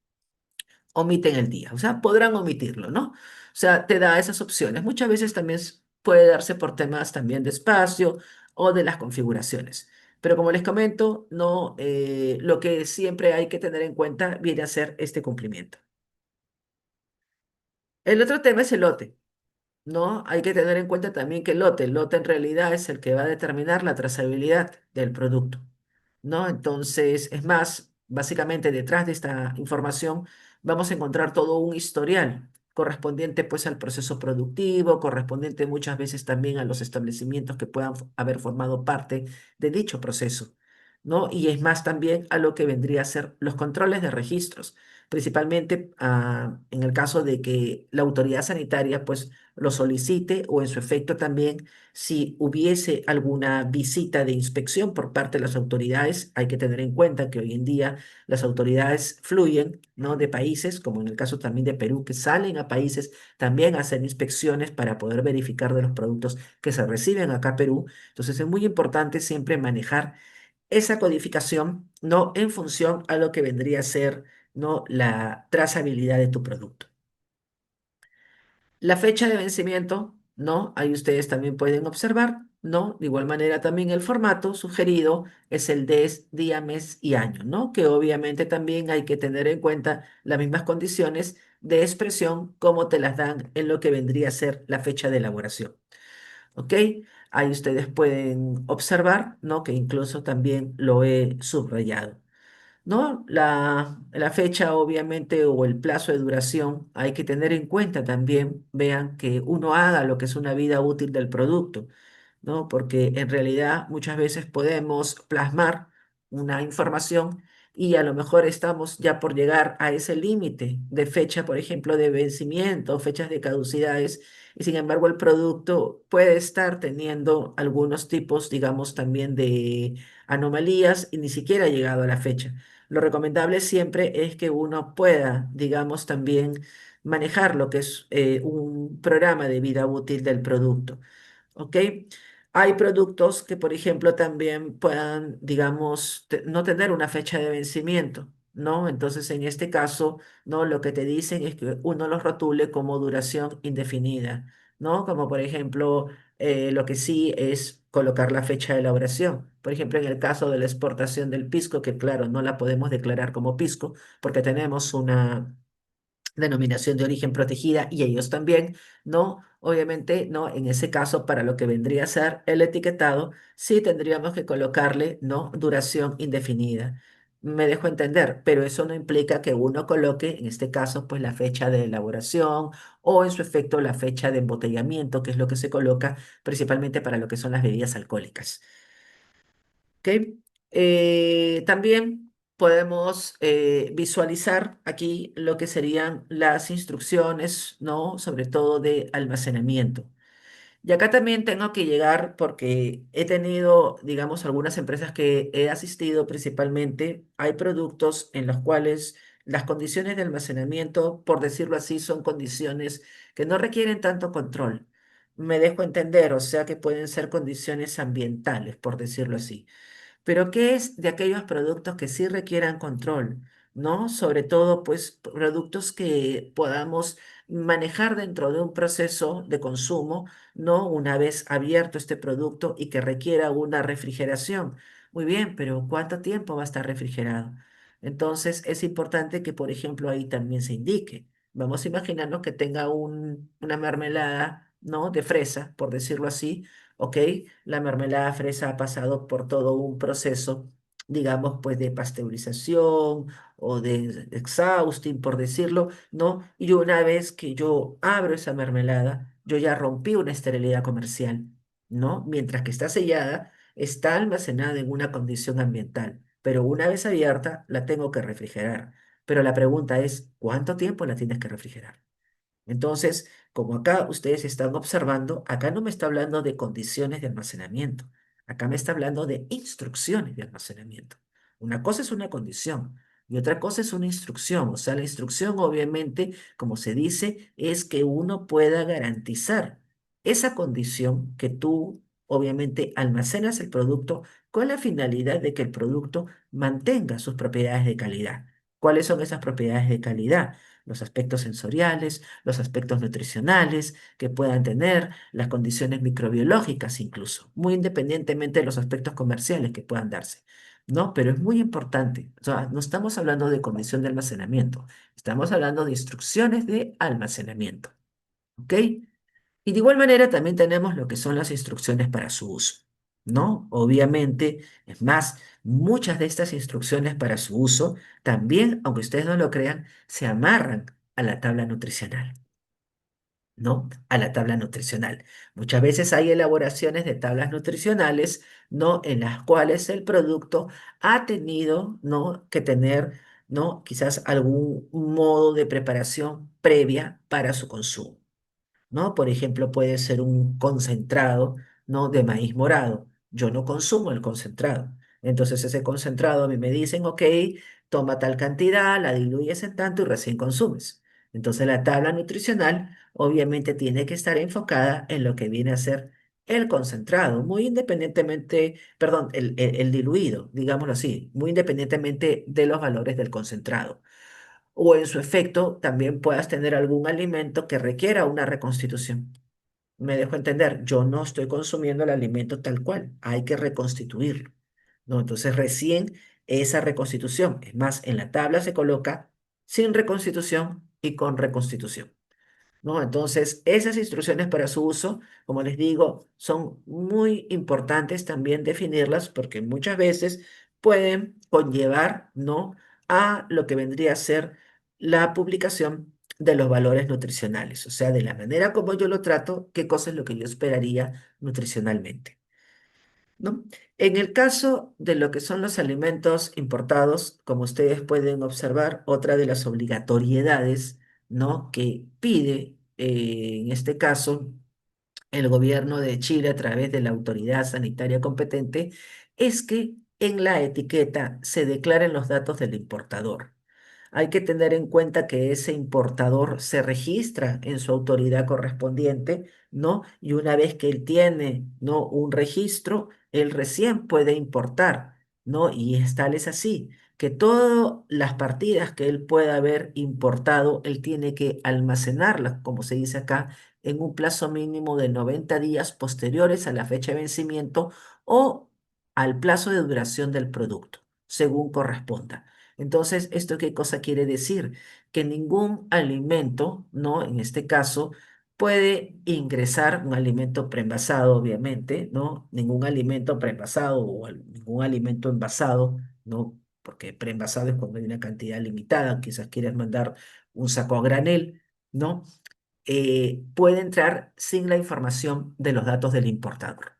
A: omiten el día, o sea, podrán omitirlo, ¿no? O sea, te da esas opciones. Muchas veces también puede darse por temas también de espacio o de las configuraciones. Pero como les comento, no, lo que siempre hay que tener en cuenta viene a ser este cumplimiento. El otro tema es el lote, ¿no? Hay que tener en cuenta también que el lote en realidad es el que va a determinar la trazabilidad del producto. ¿No? Entonces, es más, básicamente detrás de esta información vamos a encontrar todo un historial correspondiente pues al proceso productivo, correspondiente muchas veces también a los establecimientos que puedan haber formado parte de dicho proceso, ¿no? Y es más también a lo que vendría a ser los controles de registros, principalmente en el caso de que la autoridad sanitaria pues lo solicite o en su efecto también si hubiese alguna visita de inspección por parte de las autoridades. Hay que tener en cuenta que hoy en día las autoridades fluyen, ¿no? De países, como en el caso también de Perú, que salen a países también a hacer inspecciones para poder verificar de los productos que se reciben acá a Perú. Entonces es muy importante siempre manejar esa codificación, ¿no? En función a lo que vendría a ser, ¿no? La trazabilidad de tu producto. La fecha de vencimiento, ¿no? Ahí ustedes también pueden observar, ¿no? De igual manera también el formato sugerido es el de día, mes y año, ¿no? Que obviamente también hay que tener en cuenta las mismas condiciones de expresión como te las dan en lo que vendría a ser la fecha de elaboración, ¿ok? Ahí ustedes pueden observar, ¿no? Que incluso también lo he subrayado. ¿No? La fecha, obviamente, o el plazo de duración, hay que tener en cuenta también, vean, que uno haga lo que es una vida útil del producto, ¿no? Porque en realidad muchas veces podemos plasmar una información y a lo mejor estamos ya por llegar a ese límite de fecha, por ejemplo, de vencimiento, fechas de caducidades, y sin embargo el producto puede estar teniendo algunos tipos, digamos, también de anomalías y ni siquiera ha llegado a la fecha. Lo recomendable siempre es que uno pueda, digamos, también manejar lo que es un programa de vida útil del producto. ¿Ok? Hay productos que, por ejemplo, también puedan, digamos, no tener una fecha de vencimiento, ¿no? Entonces, en este caso, ¿no? Lo que te dicen es que uno los rotule como duración indefinida, ¿no? Como, por ejemplo, lo que sí es colocar la fecha de elaboración. Por ejemplo, en el caso de la exportación del pisco, que claro, no la podemos declarar como pisco porque tenemos una denominación de origen protegida y ellos también, ¿no? Obviamente, ¿no? En ese caso, para lo que vendría a ser el etiquetado, sí tendríamos que colocarle, ¿no? Duración indefinida. Me dejo entender, pero eso no implica que uno coloque, en este caso, pues la fecha de elaboración o en su efecto la fecha de embotellamiento, que es lo que se coloca principalmente para lo que son las bebidas alcohólicas. ¿Ok? También podemos visualizar aquí lo que serían las instrucciones, ¿no? Sobre todo de almacenamiento. Y acá también tengo que llegar porque he tenido, digamos, algunas empresas que he asistido principalmente. Hay productos en los cuales las condiciones de almacenamiento, por decirlo así, son condiciones que no requieren tanto control. Me dejo entender, o sea que pueden ser condiciones ambientales, por decirlo así. Pero ¿qué es de aquellos productos que sí requieran control? ¿No? Sobre todo, pues, productos que podamos manejar dentro de un proceso de consumo, ¿no? Una vez abierto este producto y que requiera una refrigeración. Muy bien, pero ¿cuánto tiempo va a estar refrigerado? Entonces, es importante que, por ejemplo, ahí también se indique. Vamos a imaginarnos que tenga una mermelada, ¿no? De fresa, por decirlo así. ¿Ok? La mermelada fresa ha pasado por todo un proceso, digamos, pues de pasteurización o de exhausting, por decirlo, ¿no? Y una vez que yo abro esa mermelada, yo ya rompí una esterilidad comercial, ¿no? Mientras que está sellada, está almacenada en una condición ambiental, pero una vez abierta, la tengo que refrigerar. Pero la pregunta es, ¿cuánto tiempo la tienes que refrigerar? Entonces, como acá ustedes están observando, acá no me está hablando de condiciones de almacenamiento, acá me está hablando de instrucciones de almacenamiento. Una cosa es una condición y otra cosa es una instrucción. O sea, la instrucción obviamente, como se dice, es que uno pueda garantizar esa condición que tú obviamente almacenas el producto con la finalidad de que el producto mantenga sus propiedades de calidad. ¿Cuáles son esas propiedades de calidad? Los aspectos sensoriales, los aspectos nutricionales que puedan tener, las condiciones microbiológicas incluso, muy independientemente de los aspectos comerciales que puedan darse. ¿No? Pero es muy importante. O sea, no estamos hablando de condición de almacenamiento, estamos hablando de instrucciones de almacenamiento. ¿Ok? Y de igual manera también tenemos lo que son las instrucciones para su uso. ¿No? Obviamente, es más, muchas de estas instrucciones para su uso también, aunque ustedes no lo crean, se amarran a la tabla nutricional. ¿No? A la tabla nutricional. Muchas veces hay elaboraciones de tablas nutricionales, ¿no? En las cuales el producto ha tenido, ¿no? Que tener, ¿no? Quizás algún modo de preparación previa para su consumo. ¿No? Por ejemplo, puede ser un concentrado, ¿no? De maíz morado. Yo no consumo el concentrado. Entonces ese concentrado a mí me dicen, ok, toma tal cantidad, la diluyes en tanto y recién consumes. Entonces la tabla nutricional obviamente tiene que estar enfocada en lo que viene a ser el concentrado, muy independientemente, perdón, el diluido, digámoslo así, muy independientemente de los valores del concentrado o en su efecto también puedas tener algún alimento que requiera una reconstitución. Me dejo entender, yo no estoy consumiendo el alimento tal cual, hay que reconstituirlo, ¿no? Entonces recién esa reconstitución, es más, en la tabla se coloca sin reconstitución y con reconstitución. ¿No? Entonces, esas instrucciones para su uso, como les digo, son muy importantes también definirlas porque muchas veces pueden conllevar, ¿no? A lo que vendría a ser la publicación de los valores nutricionales, o sea, de la manera como yo lo trato, qué cosa es lo que yo esperaría nutricionalmente. ¿no? En el caso de lo que son los alimentos importados, como ustedes pueden observar, otra de las obligatoriedades, ¿no? que pide, en este caso, el gobierno de Chile a través de la autoridad sanitaria competente, es que en la etiqueta se declaren los datos del importador. Hay que tener en cuenta que ese importador se registra en su autoridad correspondiente, ¿no? Y una vez que él tiene, ¿no? un registro, él recién puede importar, ¿no? Y tal es así, que todas las partidas que él pueda haber importado, él tiene que almacenarlas, como se dice acá, en un plazo mínimo de 90 días posteriores a la fecha de vencimiento o al plazo de duración del producto, según corresponda. Entonces, ¿esto qué cosa quiere decir? Que ningún alimento, ¿no? En este caso, puede ingresar un alimento preenvasado, obviamente, ¿no? Ningún alimento preenvasado o ningún alimento envasado, ¿no? Porque preenvasado es cuando hay una cantidad limitada, quizás quieras mandar un saco a granel, ¿no? Puede entrar sin la información de los datos del importador.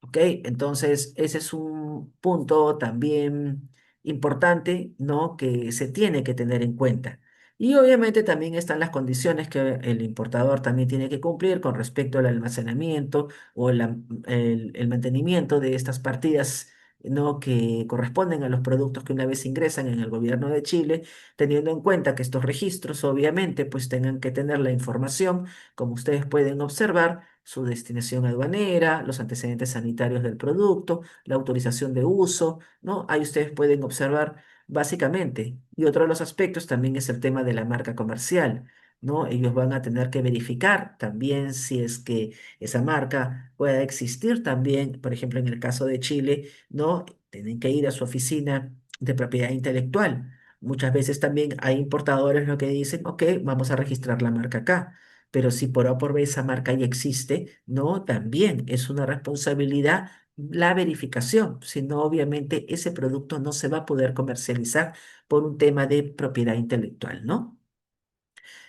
A: ¿Ok? Entonces, ese es un punto también importante, ¿no? Que se tiene que tener en cuenta. Y obviamente también están las condiciones que el importador también tiene que cumplir con respecto al almacenamiento o el mantenimiento de estas partidas, ¿no? Que corresponden a los productos que una vez ingresan en el gobierno de Chile, teniendo en cuenta que estos registros obviamente pues tengan que tener la información, como ustedes pueden observar, su destinación aduanera, los antecedentes sanitarios del producto, la autorización de uso, ¿no? Ahí ustedes pueden observar básicamente. Y otro de los aspectos también es el tema de la marca comercial, ¿no? Ellos van a tener que verificar también si es que esa marca pueda existir también, por ejemplo, en el caso de Chile, ¿no? Tienen que ir a su oficina de propiedad intelectual. Muchas veces también hay importadores lo que dicen, ok, vamos a registrar la marca acá. Pero si por A o por B esa marca ya existe, no, también es una responsabilidad la verificación, si no, obviamente ese producto no se va a poder comercializar por un tema de propiedad intelectual, ¿no?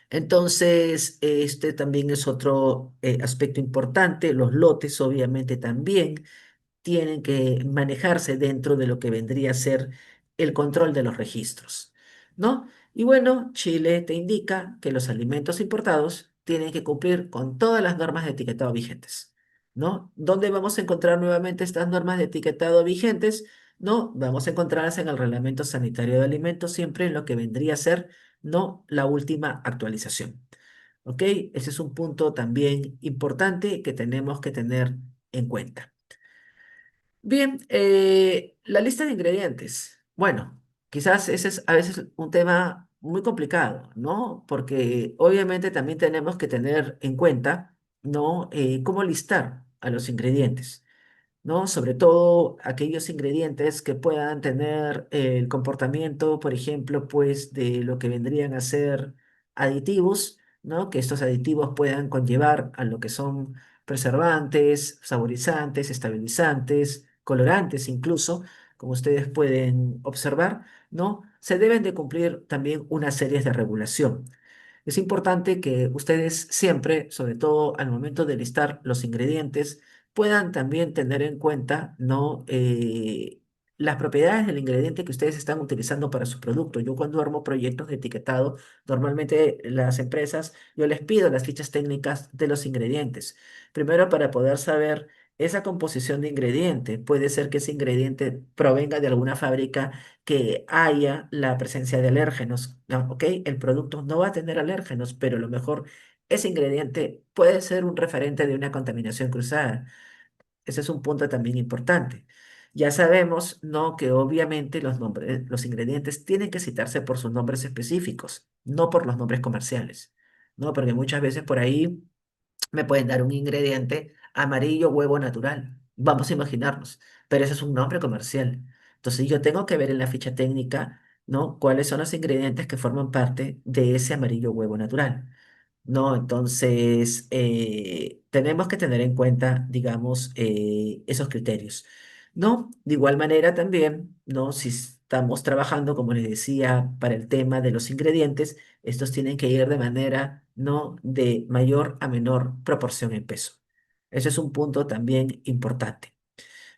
A: Entonces, este también es otro aspecto importante, los lotes obviamente también tienen que manejarse dentro de lo que vendría a ser el control de los registros, ¿no? Y bueno, Chile te indica que los alimentos importados tienen que cumplir con todas las normas de etiquetado vigentes, ¿no? ¿Dónde vamos a encontrar nuevamente estas normas de etiquetado vigentes? No, vamos a encontrarlas en el Reglamento Sanitario de Alimentos, siempre en lo que vendría a ser, no la última actualización. ¿Ok? Ese es un punto también importante que tenemos que tener en cuenta. Bien, la lista de ingredientes. Bueno, quizás ese es a veces un tema muy complicado, ¿no? Porque obviamente también tenemos que tener en cuenta, ¿no? Cómo listar a los ingredientes, ¿no? Sobre todo aquellos ingredientes que puedan tener el comportamiento, por ejemplo, pues de lo que vendrían a ser aditivos, ¿no? Que estos aditivos puedan conllevar a lo que son preservantes, saborizantes, estabilizantes, colorantes incluso, como ustedes pueden observar, ¿no? Se deben de cumplir también una serie de regulación. Es importante que ustedes siempre, sobre todo al momento de listar los ingredientes, puedan también tener en cuenta, ¿no? Las propiedades del ingrediente que ustedes están utilizando para su producto. Yo cuando armo proyectos de etiquetado, normalmente las empresas, yo les pido las fichas técnicas de los ingredientes. Primero para poder saber esa composición de ingrediente. Puede ser que ese ingrediente provenga de alguna fábrica que haya la presencia de alérgenos, ¿no? ¿Ok? El producto no va a tener alérgenos, pero a lo mejor ese ingrediente puede ser un referente de una contaminación cruzada. Ese es un punto también importante. Ya sabemos, ¿no? Que obviamente los nombres, los ingredientes tienen que citarse por sus nombres específicos, no por los nombres comerciales, ¿no? Porque muchas veces por ahí me pueden dar un ingrediente amarillo huevo natural. Vamos a imaginarnos, pero ese es un nombre comercial. Entonces yo tengo que ver en la ficha técnica, ¿no? Cuáles son los ingredientes que forman parte de ese amarillo huevo natural. No, entonces tenemos que tener en cuenta, digamos, esos criterios. No, de igual manera también, ¿no? Si estamos trabajando, como les decía, para el tema de los ingredientes, estos tienen que ir de manera, ¿no? De mayor a menor proporción en peso. Ese es un punto también importante.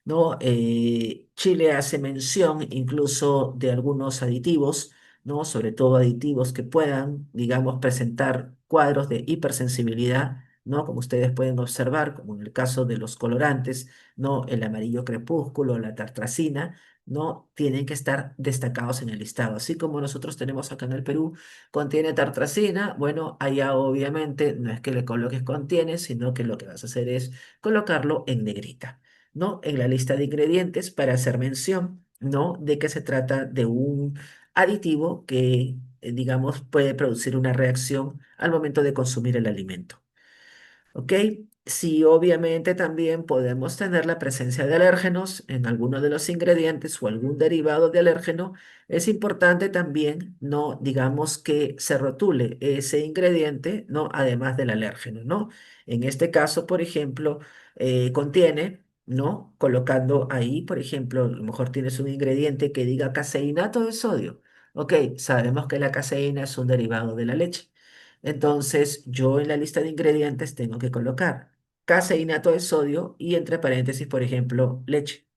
A: ¿no? Chile hace mención incluso de algunos aditivos, ¿no? Sobre todo aditivos que puedan, digamos, presentar cuadros de hipersensibilidad, ¿no? Como ustedes pueden observar, como en el caso de los colorantes, ¿no? El amarillo crepúsculo, la tartracina, ¿no? Tienen que estar destacados en el listado. Así como nosotros tenemos acá en el Perú, contiene tartracina, bueno, allá obviamente no es que le coloques contiene, sino que lo que vas a hacer es colocarlo en negrita, ¿no? En la lista de ingredientes para hacer mención, ¿no? De que se trata de un aditivo que, digamos, puede producir una reacción al momento de consumir el alimento. ¿Ok? Sí, obviamente también podemos tener la presencia de alérgenos en alguno de los ingredientes o algún derivado de alérgeno. Es importante también, ¿no? Digamos que se rotule ese ingrediente, ¿no? Además del alérgeno, ¿no? En este caso, por ejemplo, contiene, ¿no? Colocando ahí, por ejemplo, a lo mejor tienes un ingrediente que diga caseinato de sodio. Ok, sabemos que la caseína es un derivado de la leche. Entonces, yo en la lista de ingredientes tengo que colocar caseinato de sodio y entre paréntesis, por ejemplo, leche.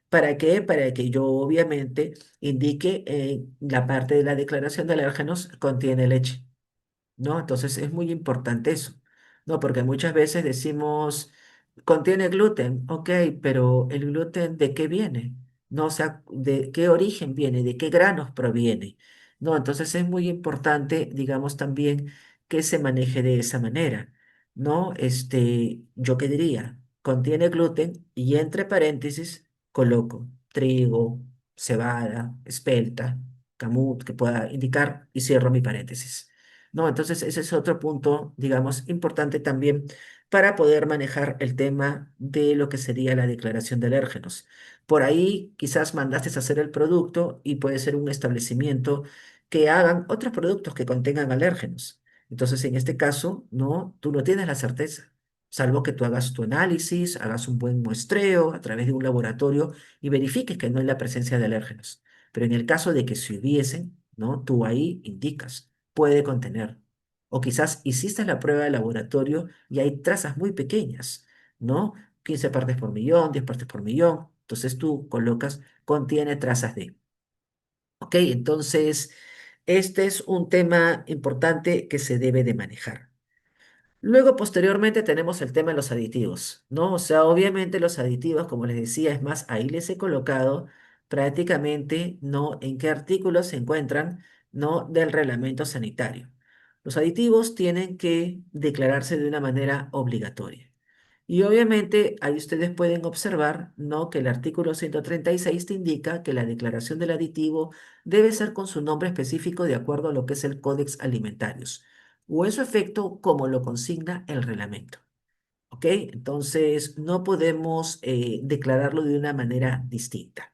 A: ¿Para qué? Para que yo obviamente indique la parte de la declaración de alérgenos contiene leche. ¿No? Entonces es muy importante eso, ¿no? Porque muchas veces decimos, contiene gluten, ok, pero ¿el gluten de qué viene? No, o sea, ¿de qué origen viene? ¿De qué granos proviene? ¿No? Entonces es muy importante, digamos, también que se maneje de esa manera, ¿no? ¿Yo qué diría? Contiene gluten y entre paréntesis coloco trigo, cebada, espelta, camut, que pueda indicar y cierro mi paréntesis. ¿No? Entonces, ese es otro punto, digamos, importante también para poder manejar el tema de lo que sería la declaración de alérgenos. Por ahí quizás mandaste a hacer el producto y puede ser un establecimiento que hagan otros productos que contengan alérgenos. Entonces, en este caso, no, tú no tienes la certeza, salvo que tú hagas tu análisis, hagas un buen muestreo a través de un laboratorio y verifiques que no hay la presencia de alérgenos. Pero en el caso de que si hubiesen, ¿no? Tú ahí indicas puede contener. O quizás hiciste la prueba de laboratorio y hay trazas muy pequeñas, ¿no? 15 partes por millón, 10 partes por millón. Entonces tú colocas, contiene trazas de. ¿Ok? Entonces, este es un tema importante que se debe de manejar. Luego, posteriormente, tenemos el tema de los aditivos, ¿no? O sea, obviamente los aditivos, como les decía, es más, ahí les he colocado prácticamente, ¿no? En qué artículos se encuentran, ¿no? Del reglamento sanitario. Los aditivos tienen que declararse de una manera obligatoria. Y obviamente ahí ustedes pueden observar, ¿no? Que el artículo 136 te indica que la declaración del aditivo debe ser con su nombre específico de acuerdo a lo que es el Códex Alimentarios o en su efecto como lo consigna el reglamento. ¿Ok? Entonces, no podemos declararlo de una manera distinta,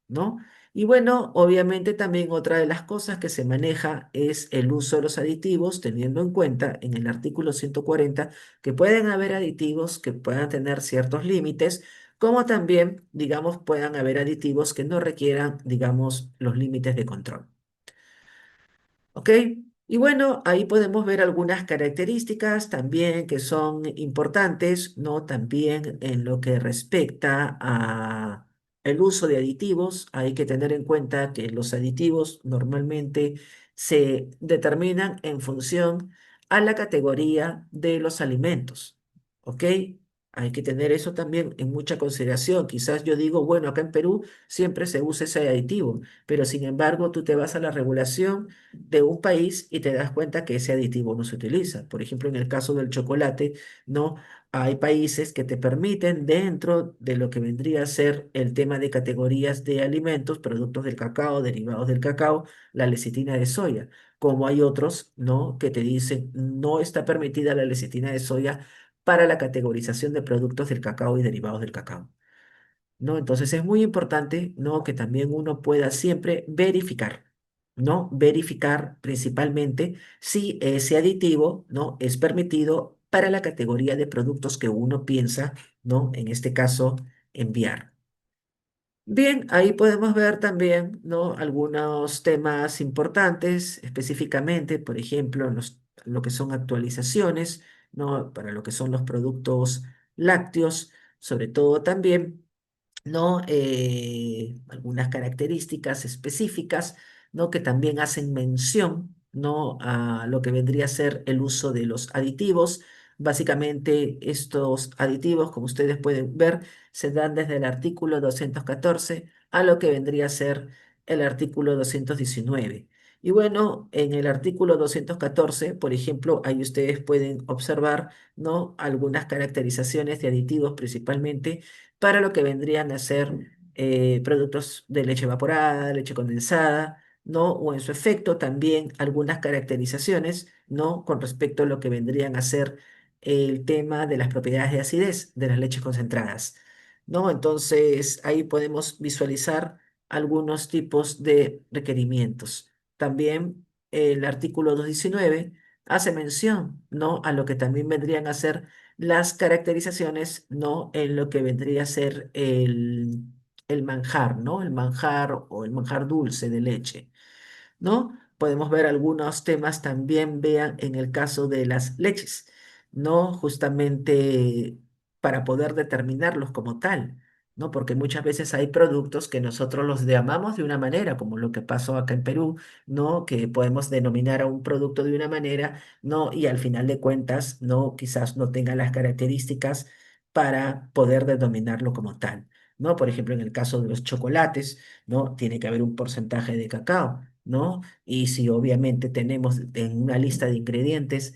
A: ¿no? Y bueno, obviamente también otra de las cosas que se maneja es el uso de los aditivos, teniendo en cuenta en el artículo 140 que pueden haber aditivos que puedan tener ciertos límites, como también, digamos, puedan haber aditivos que no requieran, digamos, los límites de control. ¿Ok? Y bueno, ahí podemos ver algunas características también que son importantes, ¿no? También en lo que respecta a el uso de aditivos, hay que tener en cuenta que los aditivos normalmente se determinan en función a la categoría de los alimentos, ¿ok? Hay que tener eso también en mucha consideración. Quizás yo digo, bueno, acá en Perú siempre se usa ese aditivo, pero sin embargo tú te vas a la regulación de un país y te das cuenta que ese aditivo no se utiliza. Por ejemplo, en el caso del chocolate, no hay países que te permiten dentro de lo que vendría a ser el tema de categorías de alimentos, productos del cacao, derivados del cacao, la lecitina de soya, como hay otros, ¿no? Que te dicen no está permitida la lecitina de soya para la categorización de productos del cacao y derivados del cacao. ¿No? Entonces es muy importante, ¿no? Que también uno pueda siempre verificar, ¿no? Verificar principalmente si ese aditivo, ¿no? Es permitido para la categoría de productos que uno piensa, ¿no? En este caso, enviar. Bien, ahí podemos ver también, ¿no? Algunos temas importantes, específicamente, por ejemplo, lo que son actualizaciones, ¿no? Para lo que son los productos lácteos, sobre todo también. ¿no? Algunas características específicas, ¿no? Que también hacen mención, ¿no? A lo que vendría a ser el uso de los aditivos. Básicamente, estos aditivos, como ustedes pueden ver, se dan desde el artículo 214 a lo que vendría a ser el artículo 219. Y bueno, en el artículo 214, por ejemplo, ahí ustedes pueden observar, ¿no? Algunas caracterizaciones de aditivos principalmente para lo que vendrían a ser productos de leche evaporada, leche condensada, ¿no? O en su efecto también algunas caracterizaciones, ¿no? Con respecto a lo que vendrían a ser el tema de las propiedades de acidez de las leches concentradas, ¿no? Entonces ahí podemos visualizar algunos tipos de requerimientos. También el artículo 219 hace mención, ¿no? A lo que también vendrían a ser las caracterizaciones, ¿no? En lo que vendría a ser el manjar, ¿no? El manjar o el manjar dulce de leche, ¿no? Podemos ver algunos temas también, vean, en el caso de las leches, ¿no? Justamente para poder determinarlos como tal, ¿no? Porque muchas veces hay productos que nosotros los llamamos de una manera, como lo que pasó acá en Perú, ¿no? Que podemos denominar a un producto de una manera, ¿no? Y al final de cuentas, ¿no? Quizás no tenga las características para poder denominarlo como tal, ¿no? Por ejemplo, en el caso de los chocolates, ¿no? Tiene que haber un porcentaje de cacao, ¿no? Y si obviamente tenemos en una lista de ingredientes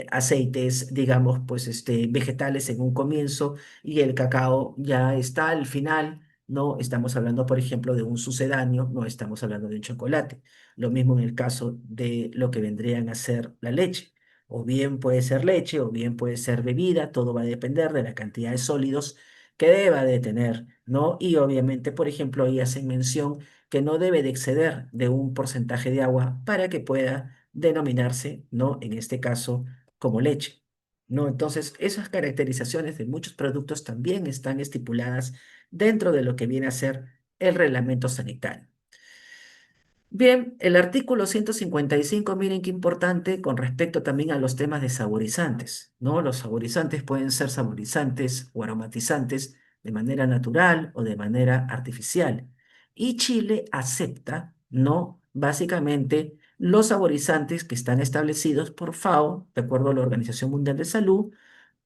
A: aceites, digamos, pues vegetales en un comienzo y el cacao ya está al final, no estamos hablando, por ejemplo, de un sucedáneo, no estamos hablando de un chocolate. Lo mismo en el caso de lo que vendrían a ser la leche. O bien puede ser leche, o bien puede ser bebida, todo va a depender de la cantidad de sólidos que deba de tener, ¿no? Y obviamente, por ejemplo, ahí hacen mención que no debe de exceder de un porcentaje de agua para que pueda denominarse, ¿no? En este caso, como leche, ¿no? Entonces, esas caracterizaciones de muchos productos también están estipuladas dentro de lo que viene a ser el reglamento sanitario. Bien, el artículo 155, miren qué importante con respecto también a los temas de saborizantes, ¿no? Los saborizantes pueden ser saborizantes o aromatizantes de manera natural o de manera artificial. Y Chile acepta, ¿no? Básicamente los saborizantes que están establecidos por FAO, de acuerdo a la Organización Mundial de Salud,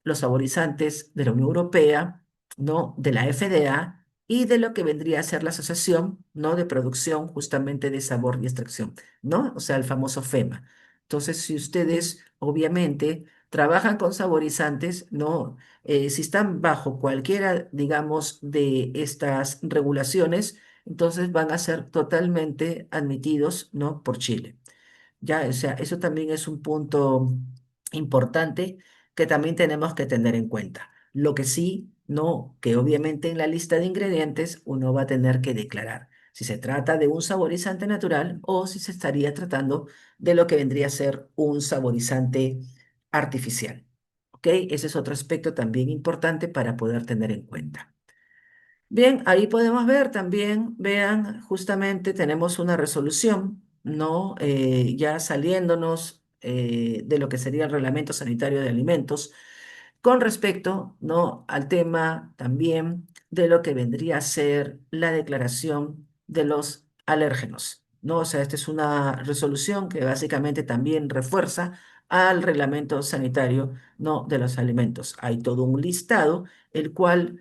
A: los saborizantes de la Unión Europea, ¿no? De la FDA y de lo que vendría a ser la Asociación, ¿no? De Producción justamente de Sabor y Extracción, ¿no? O sea, el famoso FEMA. Entonces, si ustedes obviamente trabajan con saborizantes, ¿no? Si están bajo cualquiera, digamos, de estas regulaciones, entonces van a ser totalmente admitidos, ¿no? Por Chile. Ya, o sea, eso también es un punto importante que también tenemos que tener en cuenta. Lo que sí, no, que obviamente en la lista de ingredientes uno va a tener que declarar si se trata de un saborizante natural o si se estaría tratando de lo que vendría a ser un saborizante artificial. ¿Ok? Ese es otro aspecto también importante para poder tener en cuenta. Bien, ahí podemos ver también, vean, justamente tenemos una resolución, ¿no? Ya saliéndonos de lo que sería el Reglamento Sanitario de Alimentos, con respecto, ¿no? Al tema también de lo que vendría a ser la declaración de los alérgenos, ¿no? O sea, esta es una resolución que básicamente también refuerza al Reglamento Sanitario, ¿no? De los alimentos. Hay todo un listado, el cual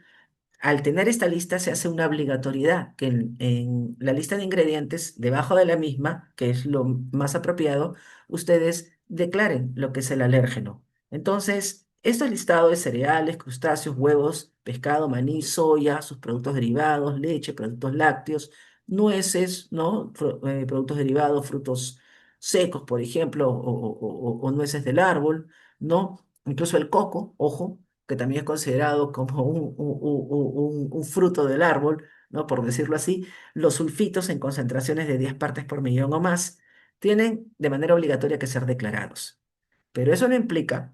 A: al tener esta lista se hace una obligatoriedad que en la lista de ingredientes, debajo de la misma, que es lo más apropiado, ustedes declaren lo que es el alérgeno. Entonces, estos listados de cereales, crustáceos, huevos, pescado, maní, soya, sus productos derivados, leche, productos lácteos, nueces, ¿no? Productos derivados, frutos secos, por ejemplo, o nueces del árbol, ¿no? Incluso el coco, ojo, que también es considerado como un fruto del árbol, ¿no? Por decirlo así, los sulfitos en concentraciones de 10 partes por millón o más tienen de manera obligatoria que ser declarados. Pero eso no implica,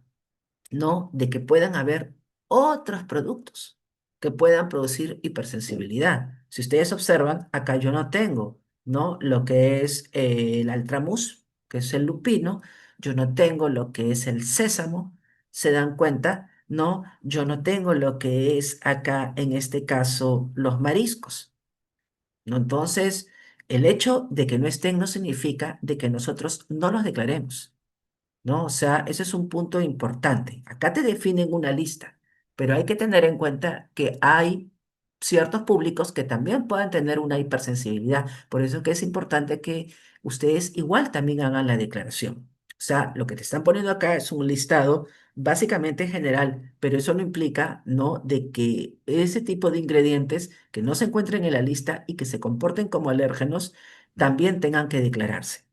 A: ¿no? De que puedan haber otros productos que puedan producir hipersensibilidad. Si ustedes observan, acá yo no tengo, ¿no? Lo que es el altramuz, que es el lupino, yo no tengo lo que es el sésamo, se dan cuenta, ¿no? Yo no tengo lo que es acá, en este caso, los mariscos, ¿no? Entonces, el hecho de que no estén no significa de que nosotros no los declaremos. ¿No? O sea, ese es un punto importante. Acá te definen una lista, pero hay que tener en cuenta que hay ciertos públicos que también pueden tener una hipersensibilidad. Por eso que es importante que ustedes igual también hagan la declaración. O sea, lo que te están poniendo acá es un listado básicamente general, pero eso no implica, ¿no?, de que ese tipo de ingredientes que no se encuentren en la lista y que se comporten como alérgenos también tengan que declararse.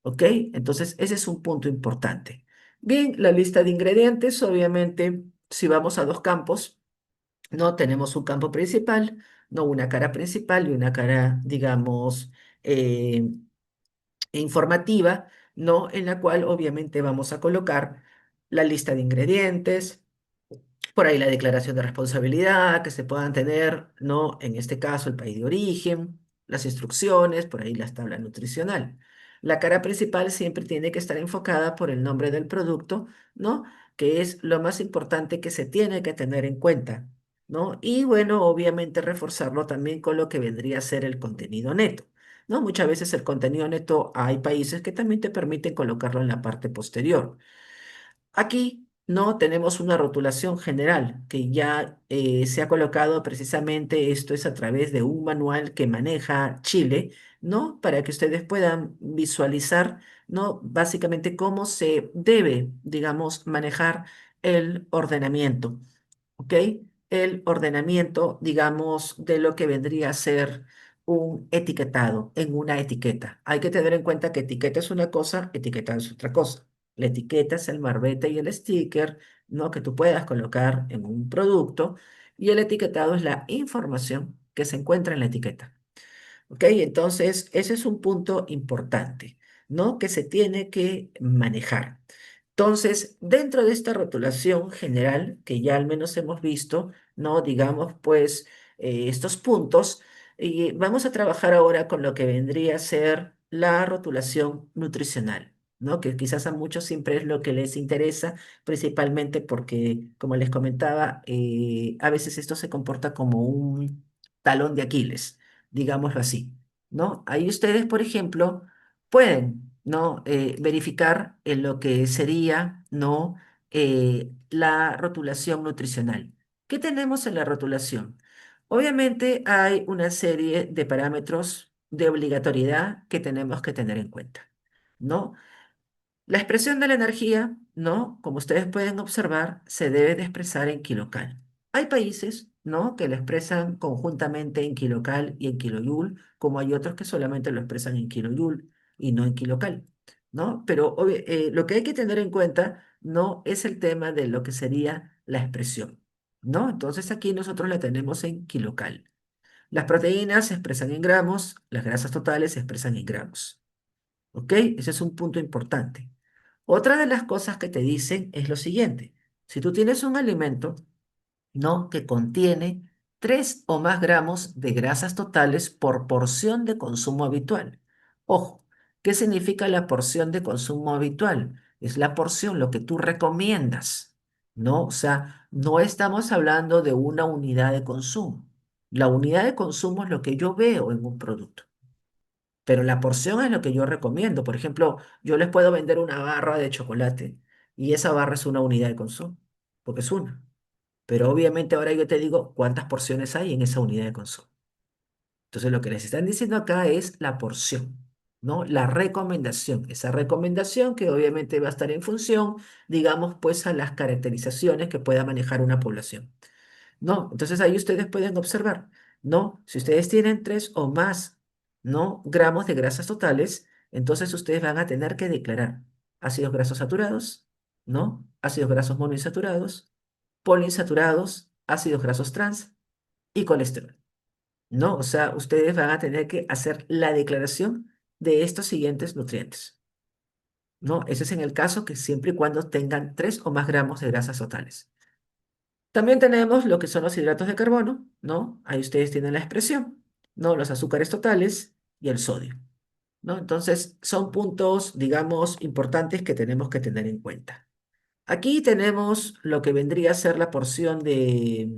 A: ¿Ok? Entonces, ese es un punto importante. Bien, la lista de ingredientes, obviamente, si vamos a dos campos, no tenemos un campo principal, no una cara principal y una cara, digamos, eh, informativa, ¿no? En la cual obviamente vamos a colocar la lista de ingredientes, por ahí la declaración de responsabilidad que se puedan tener, ¿no? En este caso, el país de origen, las instrucciones, por ahí la tabla nutricional. La cara principal siempre tiene que estar enfocada por el nombre del producto, ¿no? Que es lo más importante que se tiene que tener en cuenta, ¿no? Y bueno, obviamente reforzarlo también con lo que vendría a ser el contenido neto, ¿no? Muchas veces el contenido neto hay países que también te permiten colocarlo en la parte posterior. Aquí no tenemos una rotulación general que ya se ha colocado precisamente, esto es a través de un manual que maneja Chile, ¿no? Para que ustedes puedan visualizar, ¿no? Básicamente cómo se debe, digamos, manejar el ordenamiento. ¿Ok? El ordenamiento, digamos, de lo que vendría a ser un etiquetado en una etiqueta. Hay que tener en cuenta que etiqueta es una cosa, etiquetado es otra cosa. La etiqueta es el marbete y el sticker, ¿no?, que tú puedas colocar en un producto, y el etiquetado es la información que se encuentra en la etiqueta. ¿Ok? Entonces, ese es un punto importante, ¿no?, que se tiene que manejar. Entonces, dentro de esta rotulación general, que ya al menos hemos visto, ¿no? Digamos, pues, estos puntos, y vamos a trabajar ahora con lo que vendría a ser la rotulación nutricional, ¿no? Que quizás a muchos siempre es lo que les interesa, principalmente porque, como les comentaba, a veces esto se comporta como un talón de Aquiles, digámoslo así, ¿no? Ahí ustedes, por ejemplo, pueden, ¿no?, verificar en lo que sería, ¿no?, la rotulación nutricional. ¿Qué tenemos en la rotulación? Obviamente hay una serie de parámetros de obligatoriedad que tenemos que tener en cuenta, ¿no? La expresión de la energía, ¿no? Como ustedes pueden observar, se debe de expresar en kilocal. Hay países, ¿no?, que lo expresan conjuntamente en kilocal y en kilojoule, como hay otros que solamente lo expresan en kilojoule y no en kilocal, ¿no? Pero lo que hay que tener en cuenta no es el tema de lo que sería la expresión, ¿no? Entonces aquí nosotros la tenemos en kilocal. Las proteínas se expresan en gramos, las grasas totales se expresan en gramos. ¿Ok? Ese es un punto importante. Otra de las cosas que te dicen es lo siguiente. Si tú tienes un alimento, ¿no?, que contiene 3 o más gramos de grasas totales por porción de consumo habitual. Ojo, ¿qué significa la porción de consumo habitual? Es la porción, lo que tú recomiendas, ¿no? O sea, no estamos hablando de una unidad de consumo. La unidad de consumo es lo que yo veo en un producto. Pero la porción es lo que yo recomiendo. Por ejemplo, yo les puedo vender una barra de chocolate y esa barra es una unidad de consumo, porque es una. Pero obviamente ahora yo te digo cuántas porciones hay en esa unidad de consumo. Entonces lo que les están diciendo acá es la porción, ¿no? La recomendación. Esa recomendación que obviamente va a estar en función, digamos, pues a las caracterizaciones que pueda manejar una población. ¿No? Entonces ahí ustedes pueden observar, ¿no? Si ustedes tienen 3 o más, ¿no?, gramos de grasas totales, entonces ustedes van a tener que declarar ácidos grasos saturados, ¿no? Ácidos grasos monoinsaturados, poliinsaturados, ácidos grasos trans y colesterol, ¿no? O sea, ustedes van a tener que hacer la declaración de estos siguientes nutrientes, ¿no? Ese es en el caso que siempre y cuando tengan 3 o más gramos de grasas totales. También tenemos lo que son los hidratos de carbono, ¿no? Ahí ustedes tienen la expresión, ¿no? Los azúcares totales y el sodio, ¿no? Entonces, son puntos, digamos, importantes que tenemos que tener en cuenta. Aquí tenemos lo que vendría a ser la porción de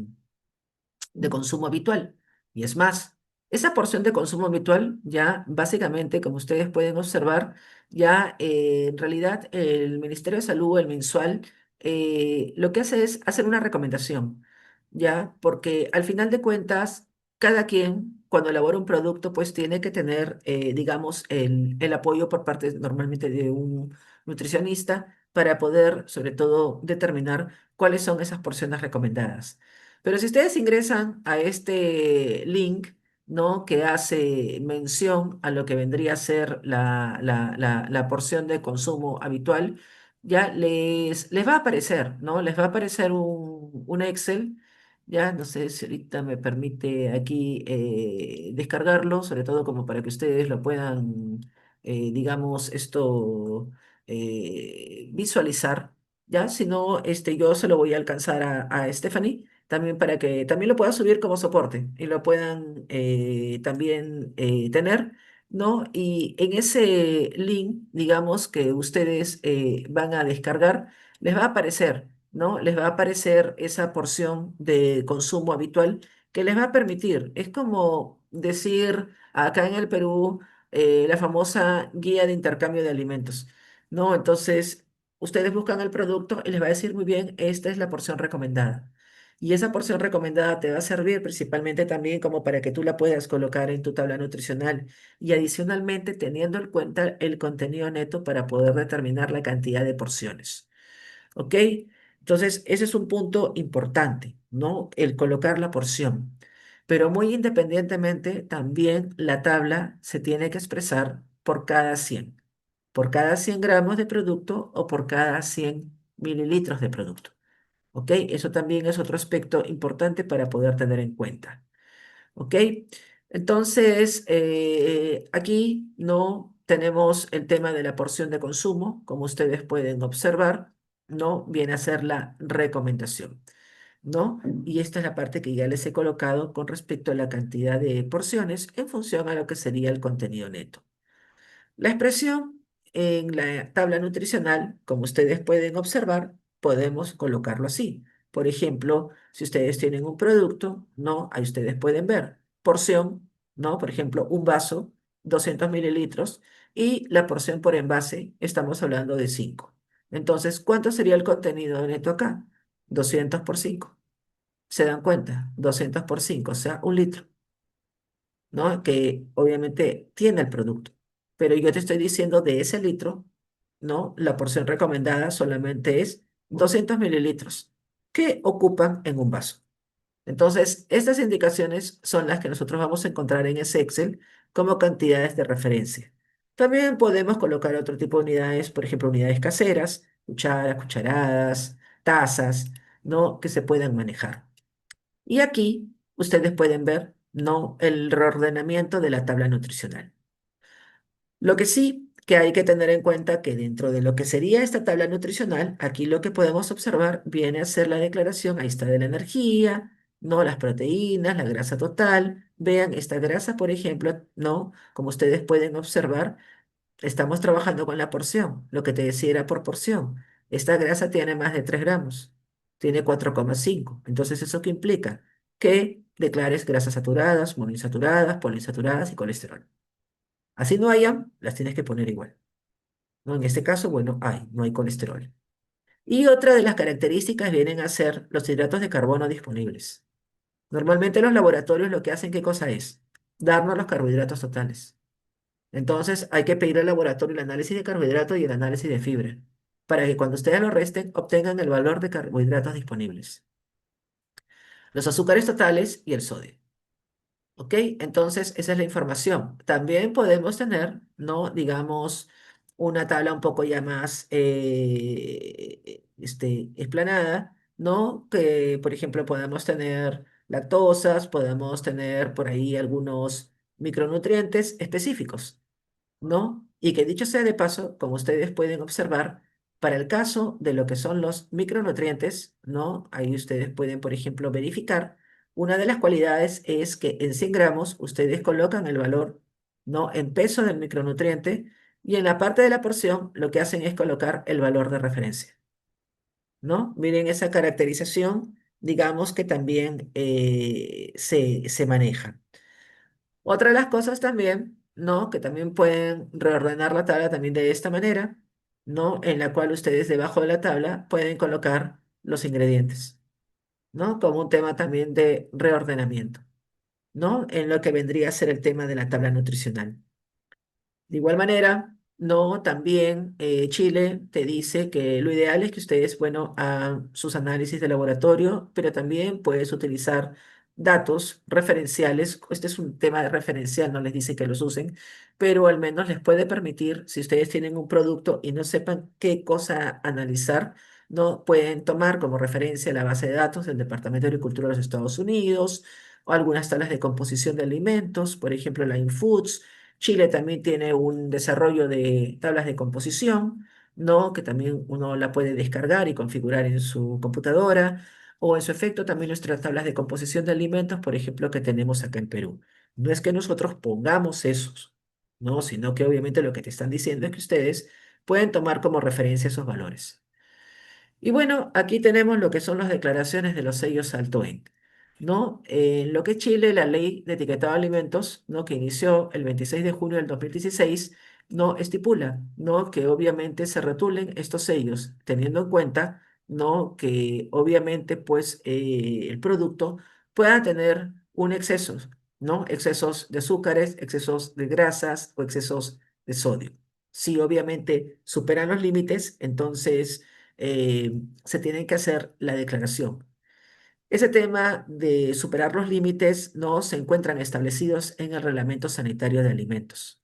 A: consumo habitual. Y es más, esa porción de consumo habitual ya básicamente, como ustedes pueden observar, ya en realidad el Ministerio de Salud, el mensual, lo que hace es hacer una recomendación, ya, porque al final de cuentas, cada quien cuando elabora un producto, pues tiene que tener, digamos, el apoyo por parte normalmente de un nutricionista para poder, sobre todo, determinar cuáles son esas porciones recomendadas. Pero si ustedes ingresan a este link, ¿no? Que hace mención a lo que vendría a ser la porción de consumo habitual, ya les va a aparecer, ¿no? Les va a aparecer un Excel, ya no sé si ahorita me permite aquí descargarlo, sobre todo como para que ustedes lo puedan, digamos, esto visualizar, ya, si no, yo se lo voy a alcanzar a Stephanie también para que también lo puedan subir como soporte y lo puedan también tener, ¿no? Y en ese link, digamos, que ustedes van a descargar, les va a aparecer, ¿no? Les va a aparecer esa porción de consumo habitual que les va a permitir. Es como decir acá en el Perú la famosa guía de intercambio de alimentos, ¿no? Entonces, ustedes buscan el producto y les va a decir muy bien, esta es la porción recomendada. Y esa porción recomendada te va a servir principalmente también como para que tú la puedas colocar en tu tabla nutricional y adicionalmente teniendo en cuenta el contenido neto para poder determinar la cantidad de porciones. ¿Ok? Entonces, ese es un punto importante, ¿no? El colocar la porción. Pero muy independientemente, también la tabla se tiene que expresar por cada 100 gramos de producto o por cada 100 mililitros de producto. ¿Ok? Eso también es otro aspecto importante para poder tener en cuenta. ¿Ok? Entonces, aquí no tenemos el tema de la porción de consumo, como ustedes pueden observar, no viene a ser la recomendación, ¿no? Y esta es la parte que ya les he colocado con respecto a la cantidad de porciones en función a lo que sería el contenido neto. La expresión en la tabla nutricional, como ustedes pueden observar, podemos colocarlo así. Por ejemplo, si ustedes tienen un producto, ¿no? Ahí ustedes pueden ver porción, ¿no? Por ejemplo, un vaso, 200 mililitros, y la porción por envase, estamos hablando de 5. Entonces, ¿cuánto sería el contenido neto acá? 200 por 5. ¿Se dan cuenta? 200 por 5, o sea, un litro. ¿No? Que obviamente tiene el producto. Pero yo te estoy diciendo de ese litro, ¿no? La porción recomendada solamente es 200 mililitros que ocupan en un vaso. Entonces, estas indicaciones son las que nosotros vamos a encontrar en ese Excel como cantidades de referencia. También podemos colocar otro tipo de unidades, por ejemplo, unidades caseras, cucharas, cucharadas, tazas, ¿no? Que se puedan manejar. Y aquí ustedes pueden ver, ¿no? El reordenamiento de la tabla nutricional. Lo que sí que hay que tener en cuenta que dentro de lo que sería esta tabla nutricional, aquí lo que podemos observar viene a ser la declaración, ahí está de la energía, ¿no? Las proteínas, la grasa total. Vean, esta grasa, por ejemplo, ¿no? Como ustedes pueden observar, estamos trabajando con la porción, lo que te decía era por porción. Esta grasa tiene más de 3 gramos, tiene 4,5. Entonces, ¿eso qué implica? Que declares grasas saturadas, monoinsaturadas, poliinsaturadas y colesterol. Así no hayan, las tienes que poner igual. ¿No? En este caso, bueno, no hay colesterol. Y otra de las características vienen a ser los hidratos de carbono disponibles. Normalmente los laboratorios lo que hacen, ¿qué cosa es? Darnos los carbohidratos totales. Entonces hay que pedir al laboratorio el análisis de carbohidratos y el análisis de fibra, para que cuando ustedes lo resten obtengan el valor de carbohidratos disponibles, los azúcares totales y el sodio. ¿Ok? Entonces esa es la información. También podemos tener, ¿no? Digamos, una tabla un poco ya más explanada, ¿no? Que, por ejemplo, podemos tener lactosas, podemos tener por ahí algunos micronutrientes específicos. ¿No? Y que dicho sea de paso, como ustedes pueden observar, para el caso de lo que son los micronutrientes, ¿no? Ahí ustedes pueden, por ejemplo, verificar. Una de las cualidades es que en 100 gramos ustedes colocan el valor, ¿no? En peso del micronutriente y en la parte de la porción lo que hacen es colocar el valor de referencia. ¿no? Miren esa caracterización, digamos que también se maneja. Otra de las cosas también, ¿no? Que también pueden reordenar la tabla también de esta manera, ¿no? En la cual ustedes debajo de la tabla pueden colocar los ingredientes, ¿no? Como un tema también de reordenamiento, ¿no? En lo que vendría a ser el tema de la tabla nutricional. De igual manera, no, también Chile te dice que lo ideal es que ustedes, bueno, hagan sus análisis de laboratorio, pero también puedes utilizar datos referenciales. Este es un tema de referencial, no les dice que los usen, pero al menos les puede permitir, si ustedes tienen un producto y no sepan qué cosa analizar, no pueden tomar como referencia la base de datos del Departamento de Agricultura de los Estados Unidos o algunas tablas de composición de alimentos, por ejemplo, la Infoods. Chile también tiene un desarrollo de tablas de composición, ¿no? Que también uno la puede descargar y configurar en su computadora, o en su efecto también nuestras tablas de composición de alimentos, por ejemplo, que tenemos acá en Perú. No es que nosotros pongamos esos, ¿no? Sino que obviamente lo que te están diciendo es que ustedes pueden tomar como referencia esos valores. Y bueno, aquí tenemos lo que son las declaraciones de los sellos Alto En, ¿no? En lo que es Chile, la ley de etiquetado de alimentos, ¿no? Que inició el 26 de junio del 2016, no estipula, ¿no? Que obviamente se rotulen estos sellos, teniendo en cuenta, ¿no? Que obviamente, pues, el producto pueda tener un exceso, ¿no? Excesos de azúcares, excesos de grasas o excesos de sodio. Si obviamente superan los límites, entonces se tiene que hacer la declaración. Ese tema de superar los límites no se encuentran establecidos en el Reglamento Sanitario de Alimentos.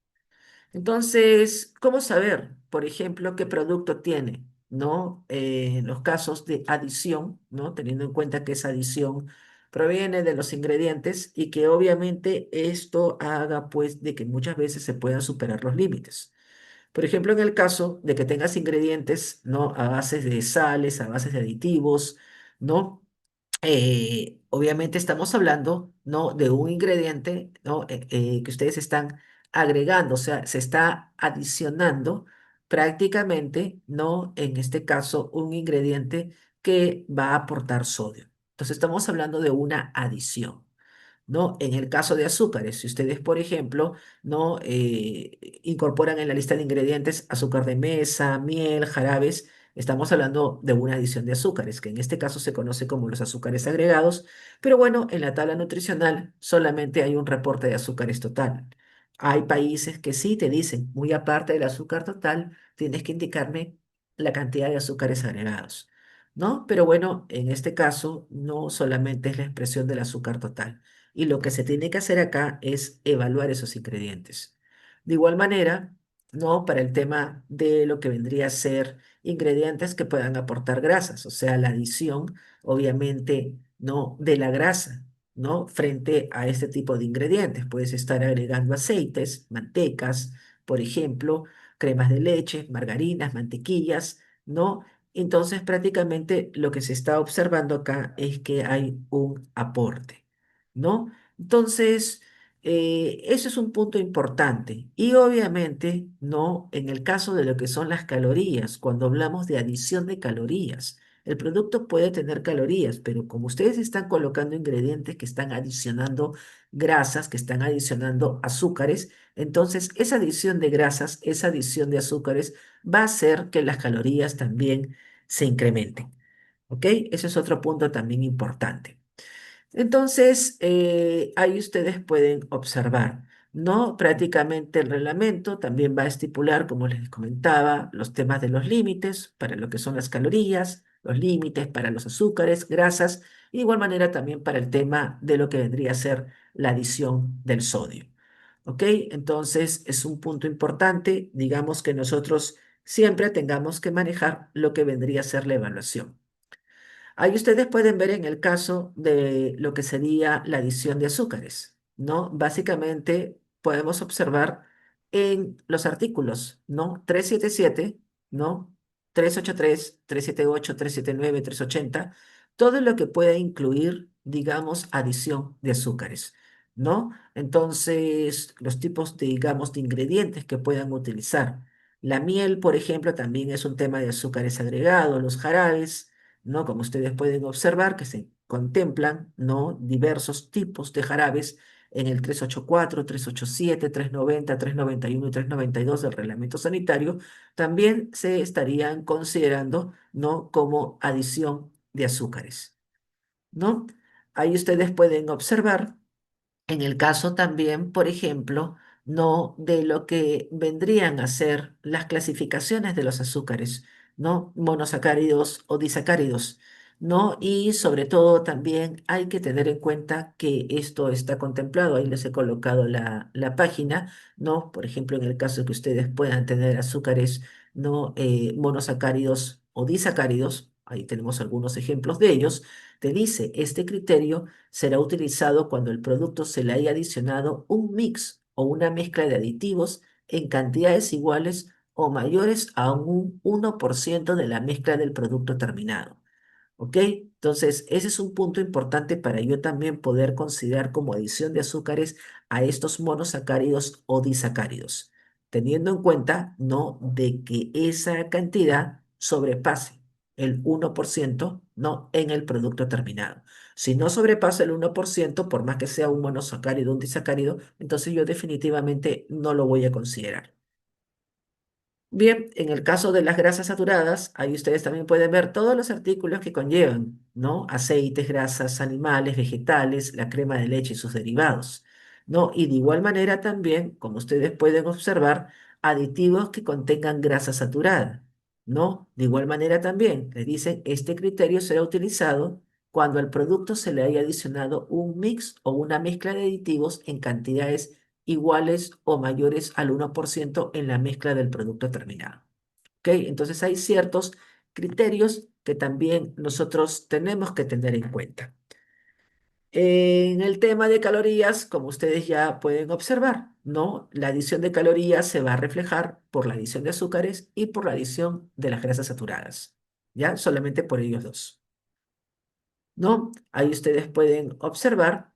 A: Entonces, ¿cómo saber, por ejemplo, qué producto tiene? ¿No? En los casos de adición, ¿no? Teniendo en cuenta que esa adición proviene de los ingredientes y que obviamente esto haga pues de que muchas veces se puedan superar los límites. Por ejemplo, en el caso de que tengas ingredientes, ¿no? A base de sales, a base de aditivos, ¿no? Obviamente estamos hablando, ¿no? De un ingrediente, ¿no? Que ustedes están agregando, o sea, se está adicionando prácticamente, ¿no? En este caso, un ingrediente que va a aportar sodio. Entonces, estamos hablando de una adición. ¿No? En el caso de azúcares, si ustedes, por ejemplo, ¿no? Incorporan en la lista de ingredientes azúcar de mesa, miel, jarabes, estamos hablando de una adición de azúcares, que en este caso se conoce como los azúcares agregados, pero bueno, en la tabla nutricional solamente hay un reporte de azúcares total. Hay países que sí te dicen, muy aparte del azúcar total, tienes que indicarme la cantidad de azúcares agregados, ¿no? Pero bueno, en este caso no solamente es la expresión del azúcar total. Y lo que se tiene que hacer acá es evaluar esos ingredientes. De igual manera, ¿no? Para el tema de lo que vendría a ser ingredientes que puedan aportar grasas, o sea, la adición, obviamente, ¿no? De la grasa, ¿no? Frente a este tipo de ingredientes. Puedes estar agregando aceites, mantecas, por ejemplo, cremas de leche, margarinas, mantequillas, ¿no? Entonces, prácticamente lo que se está observando acá es que hay un aporte. ¿No? Entonces, eso es un punto importante. Y obviamente, ¿no? En el caso de lo que son las calorías, cuando hablamos de adición de calorías, el producto puede tener calorías, pero como ustedes están colocando ingredientes que están adicionando grasas, que están adicionando azúcares, entonces esa adición de grasas, esa adición de azúcares va a hacer que las calorías también se incrementen. ¿Ok? Ese es otro punto también importante. Entonces, ahí ustedes pueden observar, ¿no? Prácticamente el reglamento también va a estipular, como les comentaba, los temas de los límites para lo que son las calorías, los límites para los azúcares, grasas, y de igual manera también para el tema de lo que vendría a ser la adición del sodio. ¿Ok? Entonces, es un punto importante, digamos que nosotros siempre tengamos que manejar lo que vendría a ser la evaluación. Ahí ustedes pueden ver en el caso de lo que sería la adición de azúcares, ¿no? Básicamente podemos observar en los artículos, ¿no? 377, ¿no? 383, 378, 379, 380, todo lo que pueda incluir, digamos, adición de azúcares, ¿no? Entonces, los tipos, digamos, de ingredientes que puedan utilizar. La miel, por ejemplo, también es un tema de azúcares agregados, los jarabes, ¿no? Como ustedes pueden observar, que se contemplan, ¿no? Diversos tipos de jarabes en el 384, 387, 390, 391 y 392 del reglamento sanitario, también se estarían considerando, ¿no? Como adición de azúcares, ¿no? Ahí ustedes pueden observar en el caso también, por ejemplo, no de lo que vendrían a ser las clasificaciones de los azúcares, ¿no? Monosacáridos o disacáridos, ¿no? Y sobre todo también hay que tener en cuenta que esto está contemplado, ahí les he colocado la página, ¿no? Por ejemplo, en el caso que ustedes puedan tener azúcares, ¿no? Monosacáridos o disacáridos, ahí tenemos algunos ejemplos de ellos, te dice, este criterio será utilizado cuando el producto se le haya adicionado un mix o una mezcla de aditivos en cantidades iguales o mayores a un 1% de la mezcla del producto terminado. ¿Ok? Entonces, ese es un punto importante para yo también poder considerar como adición de azúcares a estos monosacáridos o disacáridos, teniendo en cuenta, ¿no? De que esa cantidad sobrepase el 1%, ¿no? En el producto terminado. Si no sobrepasa el 1%, por más que sea un monosacárido o un disacárido, entonces yo definitivamente no lo voy a considerar. Bien, en el caso de las grasas saturadas, ahí ustedes también pueden ver todos los artículos que conllevan, ¿no? Aceites, grasas animales, vegetales, la crema de leche y sus derivados, ¿no? Y de igual manera también, como ustedes pueden observar, aditivos que contengan grasa saturada, ¿no? De igual manera también, les dicen, este criterio será utilizado cuando al producto se le haya adicionado un mix o una mezcla de aditivos en cantidades iguales o mayores al 1% en la mezcla del producto terminado. ¿Ok? Entonces hay ciertos criterios que también nosotros tenemos que tener en cuenta. En el tema de calorías, como ustedes ya pueden observar, ¿no? La adición de calorías se va a reflejar por la adición de azúcares y por la adición de las grasas saturadas, ¿ya? Solamente por ellos dos, ¿no? Ahí ustedes pueden observar,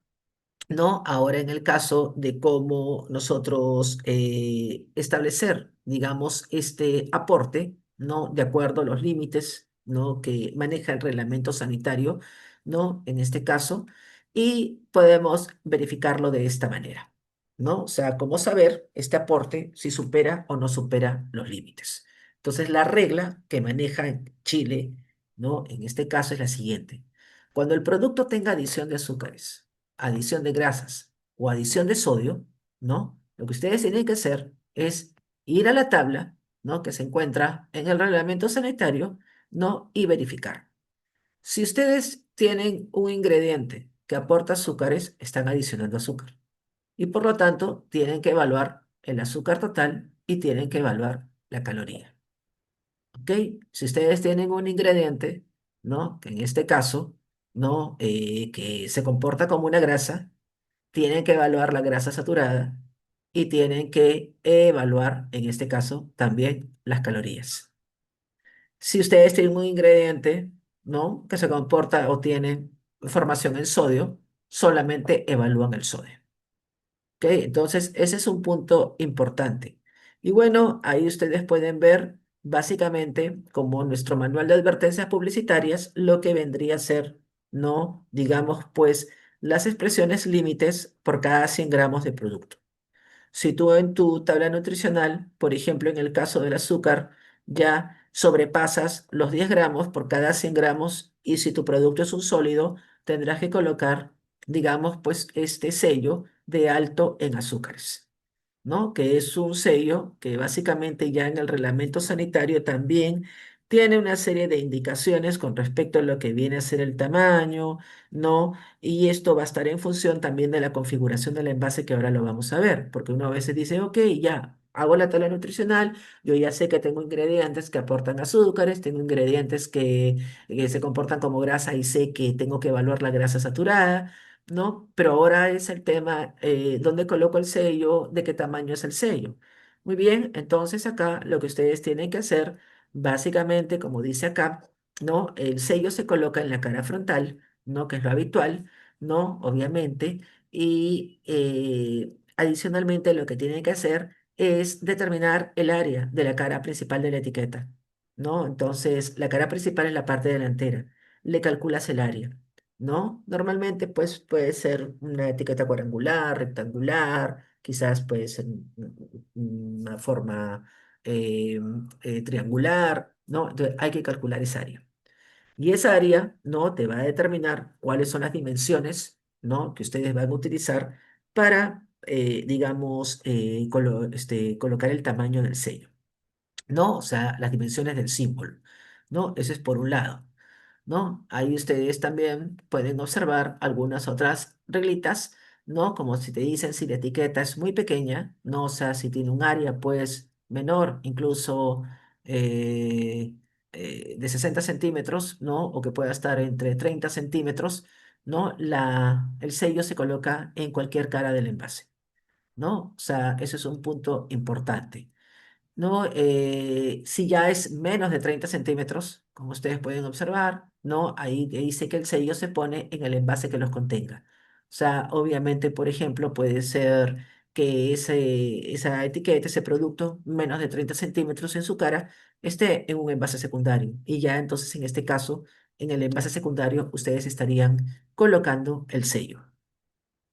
A: ¿no? Ahora en el caso de cómo nosotros establecer, digamos, este aporte, ¿no? De acuerdo a los límites, ¿no? Que maneja el reglamento sanitario, ¿no? En este caso, y podemos verificarlo de esta manera, ¿no? O sea, cómo saber este aporte si supera o no supera los límites. Entonces, la regla que maneja en Chile, ¿no? En este caso es la siguiente. Cuando el producto tenga adición de azúcares, adición de grasas o adición de sodio, ¿no? Lo que ustedes tienen que hacer es ir a la tabla, ¿no? Que se encuentra en el reglamento sanitario, ¿no? Y verificar. Si ustedes tienen un ingrediente que aporta azúcares, están adicionando azúcar. Y por lo tanto, tienen que evaluar el azúcar total y tienen que evaluar la caloría. ¿Ok? Si ustedes tienen un ingrediente, ¿no? Que en este caso, ¿no? Que se comporta como una grasa, tienen que evaluar la grasa saturada y tienen que evaluar, en este caso, también las calorías. Si ustedes tienen un ingrediente, ¿no? Que se comporta o tiene formación en sodio, solamente evalúan el sodio. ¿Ok? Entonces, ese es un punto importante. Y bueno, ahí ustedes pueden ver básicamente como nuestro manual de advertencias publicitarias, lo que vendría a ser, ¿no? Digamos, pues, las expresiones límites por cada 100 gramos de producto. Si tú en tu tabla nutricional, por ejemplo, en el caso del azúcar, ya sobrepasas los 10 gramos por cada 100 gramos y si tu producto es un sólido, tendrás que colocar, digamos, pues este sello de alto en azúcares, ¿no? Que es un sello que básicamente ya en el reglamento sanitario también tiene una serie de indicaciones con respecto a lo que viene a ser el tamaño, ¿no? Y esto va a estar en función también de la configuración del envase que ahora lo vamos a ver, porque uno a veces dice, ok, ya. Hago la tabla nutricional, yo ya sé que tengo ingredientes que aportan azúcares, tengo ingredientes que se comportan como grasa y sé que tengo que evaluar la grasa saturada, ¿no? Pero ahora es el tema, ¿dónde coloco el sello? ¿De qué tamaño es el sello? Muy bien, entonces acá lo que ustedes tienen que hacer, básicamente, como dice acá, ¿no? El sello se coloca en la cara frontal, ¿no? Que es lo habitual, ¿no? Obviamente. Y adicionalmente lo que tienen que hacer es determinar el área de la cara principal de la etiqueta, ¿no? Entonces, la cara principal es la parte delantera. le calculas el área, ¿no? Normalmente, pues, puede ser una etiqueta cuadrangular, rectangular, quizás puede ser una forma eh, triangular, ¿no? Entonces, hay que calcular esa área. Y esa área, ¿no? Te va a determinar cuáles son las dimensiones, ¿no? Que ustedes van a utilizar para, digamos, colocar el tamaño del sello, ¿no? O sea, las dimensiones del símbolo, ¿no? Eso es por un lado, ¿no? Ahí ustedes también pueden observar algunas otras reglitas, ¿no? Como si te dicen si la etiqueta es muy pequeña, ¿no? O sea, si tiene un área, pues, menor, incluso eh, de 60 centímetros, ¿no? O que pueda estar entre 30 centímetros, ¿no? El sello se coloca en cualquier cara del envase, ¿no? O sea, eso es un punto importante. ¿No? Si ya es menos de 30 centímetros, como ustedes pueden observar, ¿no? Ahí dice que el sello se pone en el envase que los contenga. O sea, obviamente, por ejemplo, puede ser que esa etiqueta, ese producto, menos de 30 centímetros en su cara, esté en un envase secundario. Y ya entonces, en este caso, en el envase secundario, ustedes estarían colocando el sello,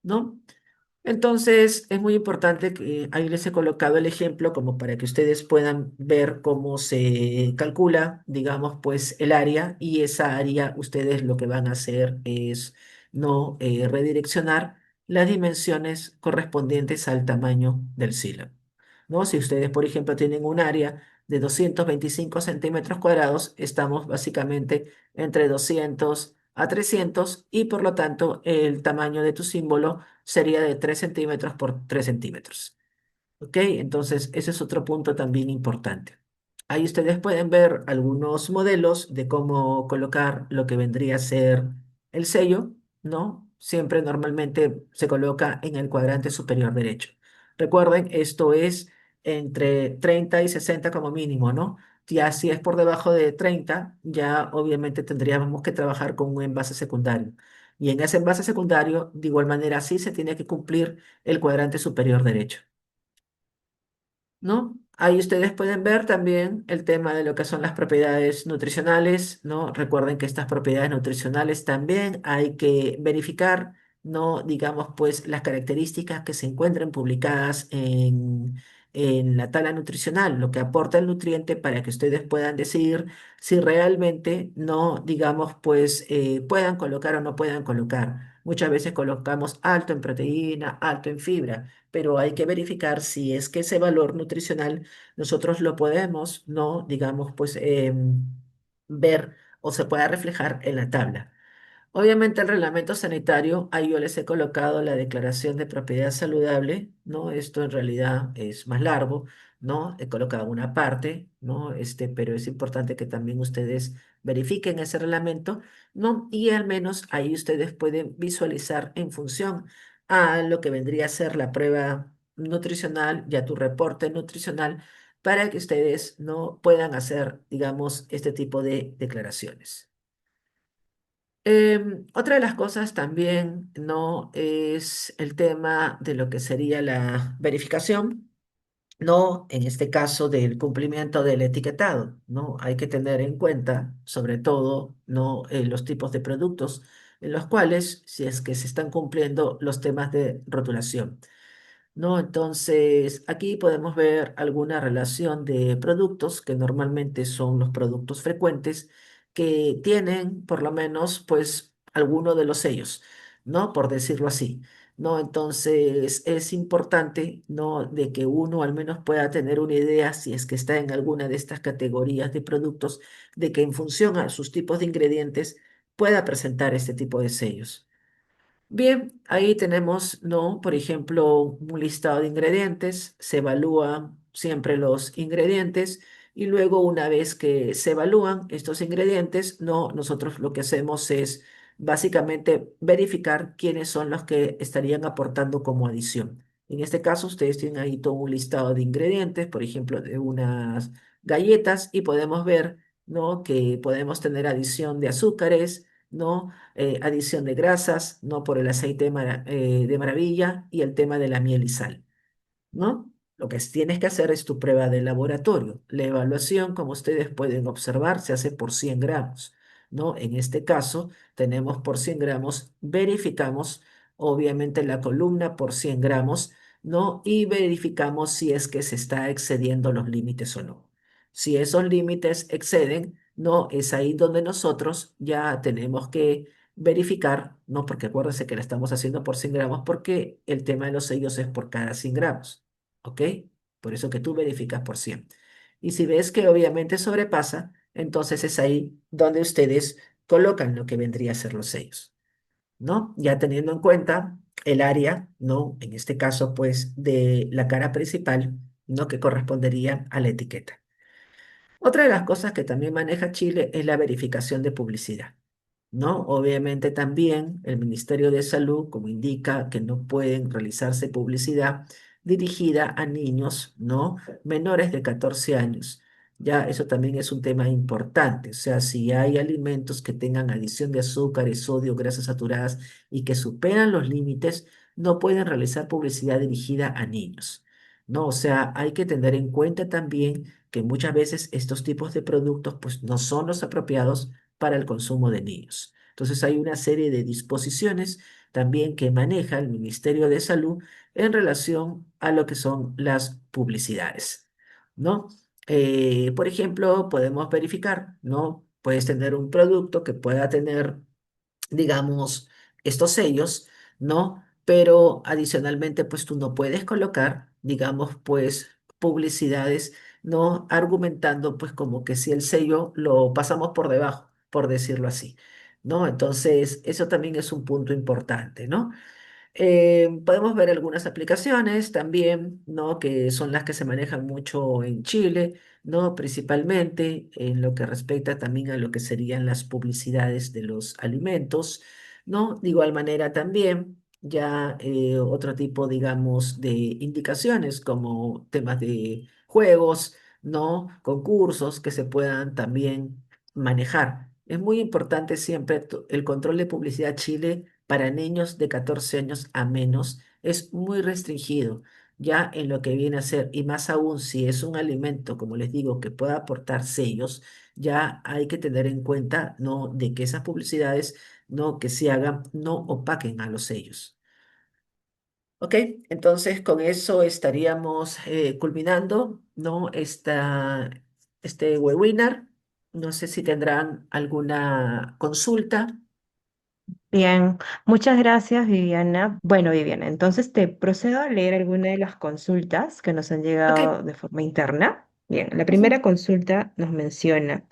A: ¿no? Entonces, es muy importante que ahí les he colocado el ejemplo como para que ustedes puedan ver cómo se calcula, digamos, pues el área y esa área ustedes lo que van a hacer es no redireccionar las dimensiones correspondientes al tamaño del sílabo, ¿no? Si ustedes, por ejemplo, tienen un área de 225 centímetros cuadrados, estamos básicamente entre 200 a 300 y por lo tanto el tamaño de tu símbolo sería de 3 centímetros por 3 centímetros. ¿Ok? Entonces, ese es otro punto también importante. Ahí ustedes pueden ver algunos modelos de cómo colocar lo que vendría a ser el sello, ¿no? Siempre normalmente se coloca en el cuadrante superior derecho. Recuerden, esto es entre 30 y 60 como mínimo, ¿no? Ya si es por debajo de 30, ya obviamente tendríamos que trabajar con un envase secundario. Y en ese envase secundario, de igual manera, sí se tiene que cumplir el cuadrante superior derecho, ¿no? Ahí ustedes pueden ver también el tema de lo que son las propiedades nutricionales, ¿no? Recuerden que estas propiedades nutricionales también hay que verificar, ¿no? Digamos, pues las características que se encuentran publicadas en la tabla nutricional, lo que aporta el nutriente para que ustedes puedan decidir si realmente, ¿no? Digamos, pues puedan colocar o no puedan colocar. Muchas veces colocamos alto en proteína, alto en fibra, pero hay que verificar si es que ese valor nutricional nosotros lo podemos, ¿no? Digamos, pues ver o se pueda reflejar en la tabla. Obviamente el reglamento sanitario, ahí yo les he colocado la declaración de propiedad saludable, ¿no? Esto en realidad es más largo, ¿no? He colocado una parte, ¿no? Pero es importante que también ustedes verifiquen ese reglamento, ¿no? Y al menos ahí ustedes pueden visualizar en función a lo que vendría a ser la prueba nutricional, ya tu reporte nutricional, para que ustedes no puedan hacer, digamos, este tipo de declaraciones. Otra de las cosas también, ¿no? Es el tema de lo que sería la verificación, ¿no? En este caso del cumplimiento del etiquetado, ¿no? Hay que tener en cuenta, sobre todo, ¿no? Los tipos de productos en los cuales, si es que se están cumpliendo los temas de rotulación. ¿No? Entonces, aquí podemos ver alguna relación de productos que normalmente son los productos frecuentes que tienen por lo menos pues alguno de los sellos, ¿no? Por decirlo así, ¿no? Entonces, es importante, ¿no? De que uno al menos pueda tener una idea si es que está en alguna de estas categorías de productos, de que en función a sus tipos de ingredientes pueda presentar este tipo de sellos. Bien, ahí tenemos, ¿no? Por ejemplo, un listado de ingredientes, se evalúan siempre los ingredientes y luego una vez que se evalúan estos ingredientes, ¿no? Nosotros lo que hacemos es básicamente verificar quiénes son los que estarían aportando como adición. En este caso, ustedes tienen ahí todo un listado de ingredientes, por ejemplo, de unas galletas y podemos ver, ¿no? Que podemos tener adición de azúcares, ¿no? Adición de grasas, no por el aceite de maravilla y el tema de la miel y sal, ¿no? Lo que tienes que hacer es tu prueba de laboratorio. La evaluación, como ustedes pueden observar, se hace por 100 gramos. ¿no? En este caso, tenemos por 100 gramos, verificamos obviamente la columna por 100 gramos, ¿no? Y verificamos si es que se está excediendo los límites o no. Si esos límites exceden, ¿no? Es ahí donde nosotros ya tenemos que verificar, ¿no? Porque acuérdense que la estamos haciendo por 100 gramos porque el tema de los sellos es por cada 100 gramos, ¿ok? Por eso que tú verificas por 100. Y si ves que obviamente sobrepasa, entonces es ahí donde ustedes colocan lo que vendría a ser los sellos, ¿no? Ya teniendo en cuenta el área, ¿no? En este caso, pues, de la cara principal, ¿no? Que correspondería a la etiqueta. Otra de las cosas que también maneja Chile es la verificación de publicidad, ¿no? Obviamente también el Ministerio de Salud, como indica, que no pueden realizarse publicidad dirigida a niños, ¿no? Menores de 14 años. Ya eso también es un tema importante. O sea, si hay alimentos que tengan adición de azúcares, sodio, grasas saturadas y que superan los límites, no pueden realizar publicidad dirigida a niños, ¿no? O sea, hay que tener en cuenta también que muchas veces estos tipos de productos pues no son los apropiados para el consumo de niños. Entonces hay una serie de disposiciones también que maneja el Ministerio de Salud en relación a lo que son las publicidades, ¿no? Por ejemplo, podemos verificar, ¿no? Puedes tener un producto que pueda tener, digamos, estos sellos, ¿no? Pero adicionalmente, pues tú no puedes colocar, digamos, pues publicidades, ¿no? Argumentando, pues como que si el sello lo pasamos por debajo, por decirlo así, ¿no? Entonces, eso también es un punto importante, ¿no? Podemos ver algunas aplicaciones también, ¿no? Que son las que se manejan mucho en Chile, ¿no? Principalmente en lo que respecta también a lo que serían las publicidades de los alimentos, ¿no? De igual manera también ya otro tipo, digamos, de indicaciones como temas de juegos, ¿no? Concursos que se puedan también manejar. Es muy importante siempre el control de publicidad Chile para niños de 14 años a menos es muy restringido, ya en lo que viene a ser, y más aún si es un alimento, como les digo, que pueda aportar sellos, ya hay que tener en cuenta, ¿no? De que esas publicidades, ¿no? Que se hagan, no opaquen a los sellos. Ok, entonces con eso estaríamos culminando, ¿no? Este webinar. No sé si tendrán alguna consulta.
B: Bien, muchas gracias, Viviana. Bueno, Viviana, entonces te procedo a leer algunas de las consultas que nos han
A: Ok.
B: llegado de forma interna. Bien, la primera
A: Ujú.
B: consulta nos menciona,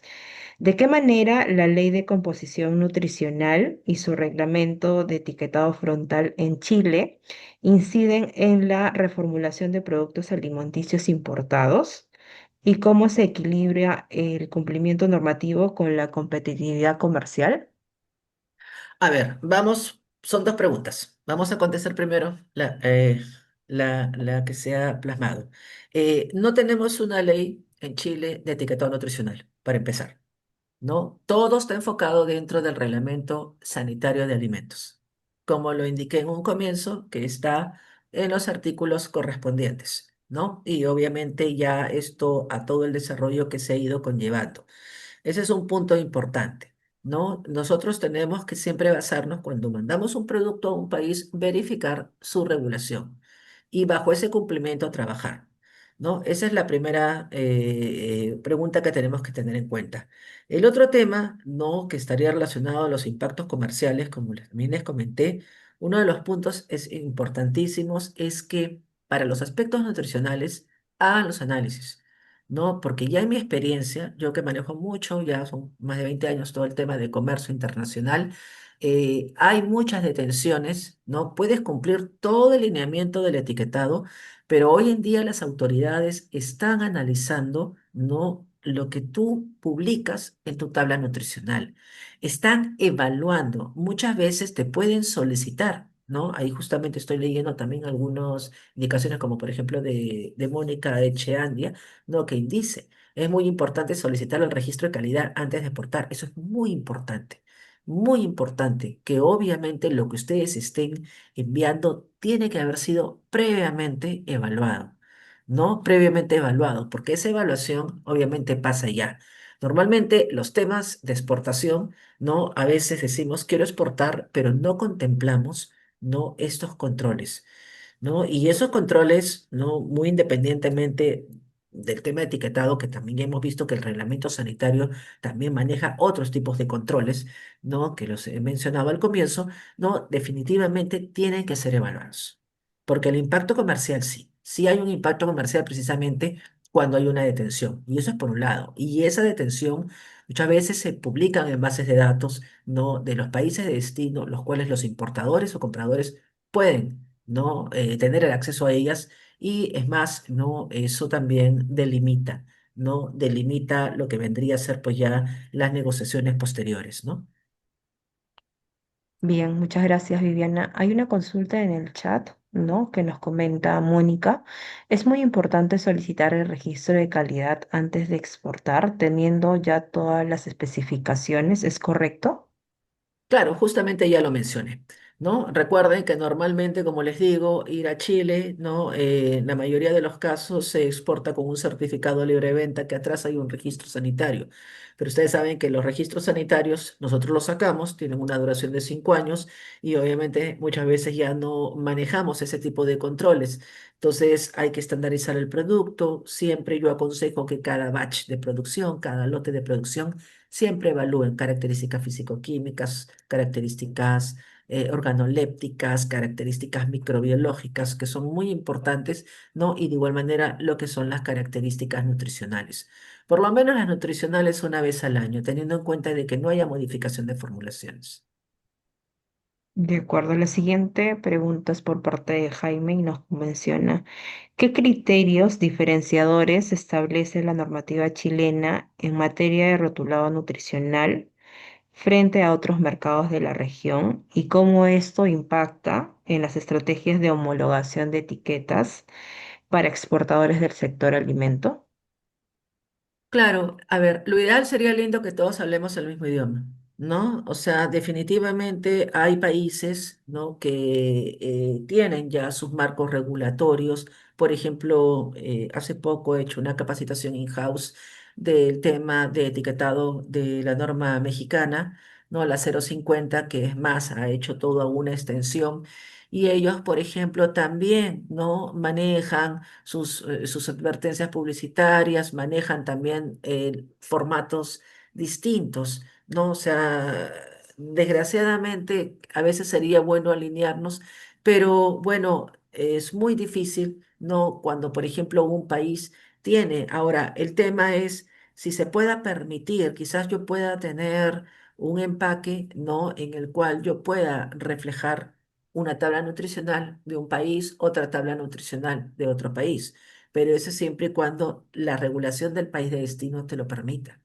B: ¿de qué manera la Ley de Composición Nutricional y su reglamento de etiquetado frontal en Chile inciden en la reformulación de productos alimenticios importados? ¿Y cómo se equilibra el cumplimiento normativo con la competitividad comercial?
A: A ver, vamos, son dos preguntas. Vamos a contestar primero la que se ha plasmado. No tenemos una ley en Chile de etiquetado nutricional, para empezar, ¿no? Todo está enfocado dentro del Reglamento Sanitario de Alimentos, como lo indiqué en un comienzo, que está en los artículos correspondientes, ¿no? Y obviamente ya esto a todo el desarrollo que se ha ido conllevando. Ese es un punto importante, ¿no? Nosotros tenemos que siempre basarnos cuando mandamos un producto a un país, verificar su regulación y bajo ese cumplimiento trabajar, ¿no? Esa es la primera pregunta que tenemos que tener en cuenta. El otro tema, ¿no? Que estaría relacionado a los impactos comerciales, como también les comenté, uno de los puntos es importantísimos es que para los aspectos nutricionales hagan los análisis. No, porque ya en mi experiencia, yo que manejo mucho, ya son más de 20 años todo el tema de comercio internacional, hay muchas detenciones, ¿no? Puedes cumplir todo el lineamiento del etiquetado, pero hoy en día las autoridades están analizando, ¿no? Lo que tú publicas en tu tabla nutricional. Están evaluando, muchas veces te pueden solicitar, ¿no? Ahí justamente estoy leyendo también algunas indicaciones, como por ejemplo de Mónica Echeandia, no, que dice, es muy importante solicitar el registro de calidad antes de exportar. Eso es muy importante, que obviamente lo que ustedes estén enviando tiene que haber sido previamente evaluado, ¿no? Previamente evaluado, porque esa evaluación obviamente pasa ya. Normalmente los temas de exportación, ¿no? A veces decimos quiero exportar, pero no contemplamos, ¿no? Estos controles. ¿No? Y esos controles, ¿no? Muy independientemente del tema de etiquetado, que también hemos visto que el reglamento sanitario también maneja otros tipos de controles, ¿no? Que los he mencionado al comienzo, ¿no? Definitivamente tienen que ser evaluados. Porque el impacto comercial sí hay un impacto comercial precisamente cuando hay una detención. Y eso es por un lado. Y esa detención muchas veces se publican en bases de datos, ¿no? De los países de destino, los cuales los importadores o compradores pueden, ¿no? Tener el acceso a ellas y es más, ¿no? Eso también delimita, ¿no? Delimita lo que vendría a ser pues ya las negociaciones posteriores, ¿no?
B: Bien, muchas gracias, Viviana. Hay una consulta en el chat, ¿no? Que nos comenta Mónica. Es muy importante solicitar el registro de calidad antes de exportar, teniendo ya todas las especificaciones, ¿es correcto?
A: Claro, justamente ya lo mencioné, ¿no? Recuerden que normalmente, como les digo, ir a Chile, ¿no? En la mayoría de los casos se exporta con un certificado de libre venta que atrás hay un registro sanitario. Pero ustedes saben que los registros sanitarios nosotros los sacamos, tienen una duración de 5 años y obviamente muchas veces ya no manejamos ese tipo de controles. Entonces hay que estandarizar el producto. Siempre yo aconsejo que cada batch de producción, cada lote de producción, siempre evalúen características físico-químicas, características organolépticas, características microbiológicas, que son muy importantes, ¿no? Y de igual manera lo que son las características nutricionales. Por lo menos las nutricionales una vez al año, teniendo en cuenta de que no haya modificación de formulaciones.
B: De acuerdo, la siguiente pregunta es por parte de Jaime y nos menciona, ¿qué criterios diferenciadores establece la normativa chilena en materia de rotulado nutricional frente a otros mercados de la región y cómo esto impacta en las estrategias de homologación de etiquetas para exportadores del sector alimento?
A: Claro, a ver, lo ideal sería lindo que todos hablemos el mismo idioma, ¿no? O sea, definitivamente hay países, ¿no? Que tienen ya sus marcos regulatorios. Por ejemplo, hace poco he hecho una capacitación in-house del tema de etiquetado de la norma mexicana, ¿no? La 050, que es más, ha hecho toda una extensión. Y ellos, por ejemplo, también, ¿no? Manejan sus advertencias publicitarias, manejan también formatos distintos, ¿no? O sea, desgraciadamente a veces sería bueno alinearnos, pero bueno, es muy difícil, ¿no? Cuando, por ejemplo, un país tiene. Ahora, el tema es si se pueda permitir, quizás yo pueda tener un empaque, ¿no? En el cual yo pueda reflejar una tabla nutricional de un país, otra tabla nutricional de otro país, pero eso siempre y cuando la regulación del país de destino te lo permita.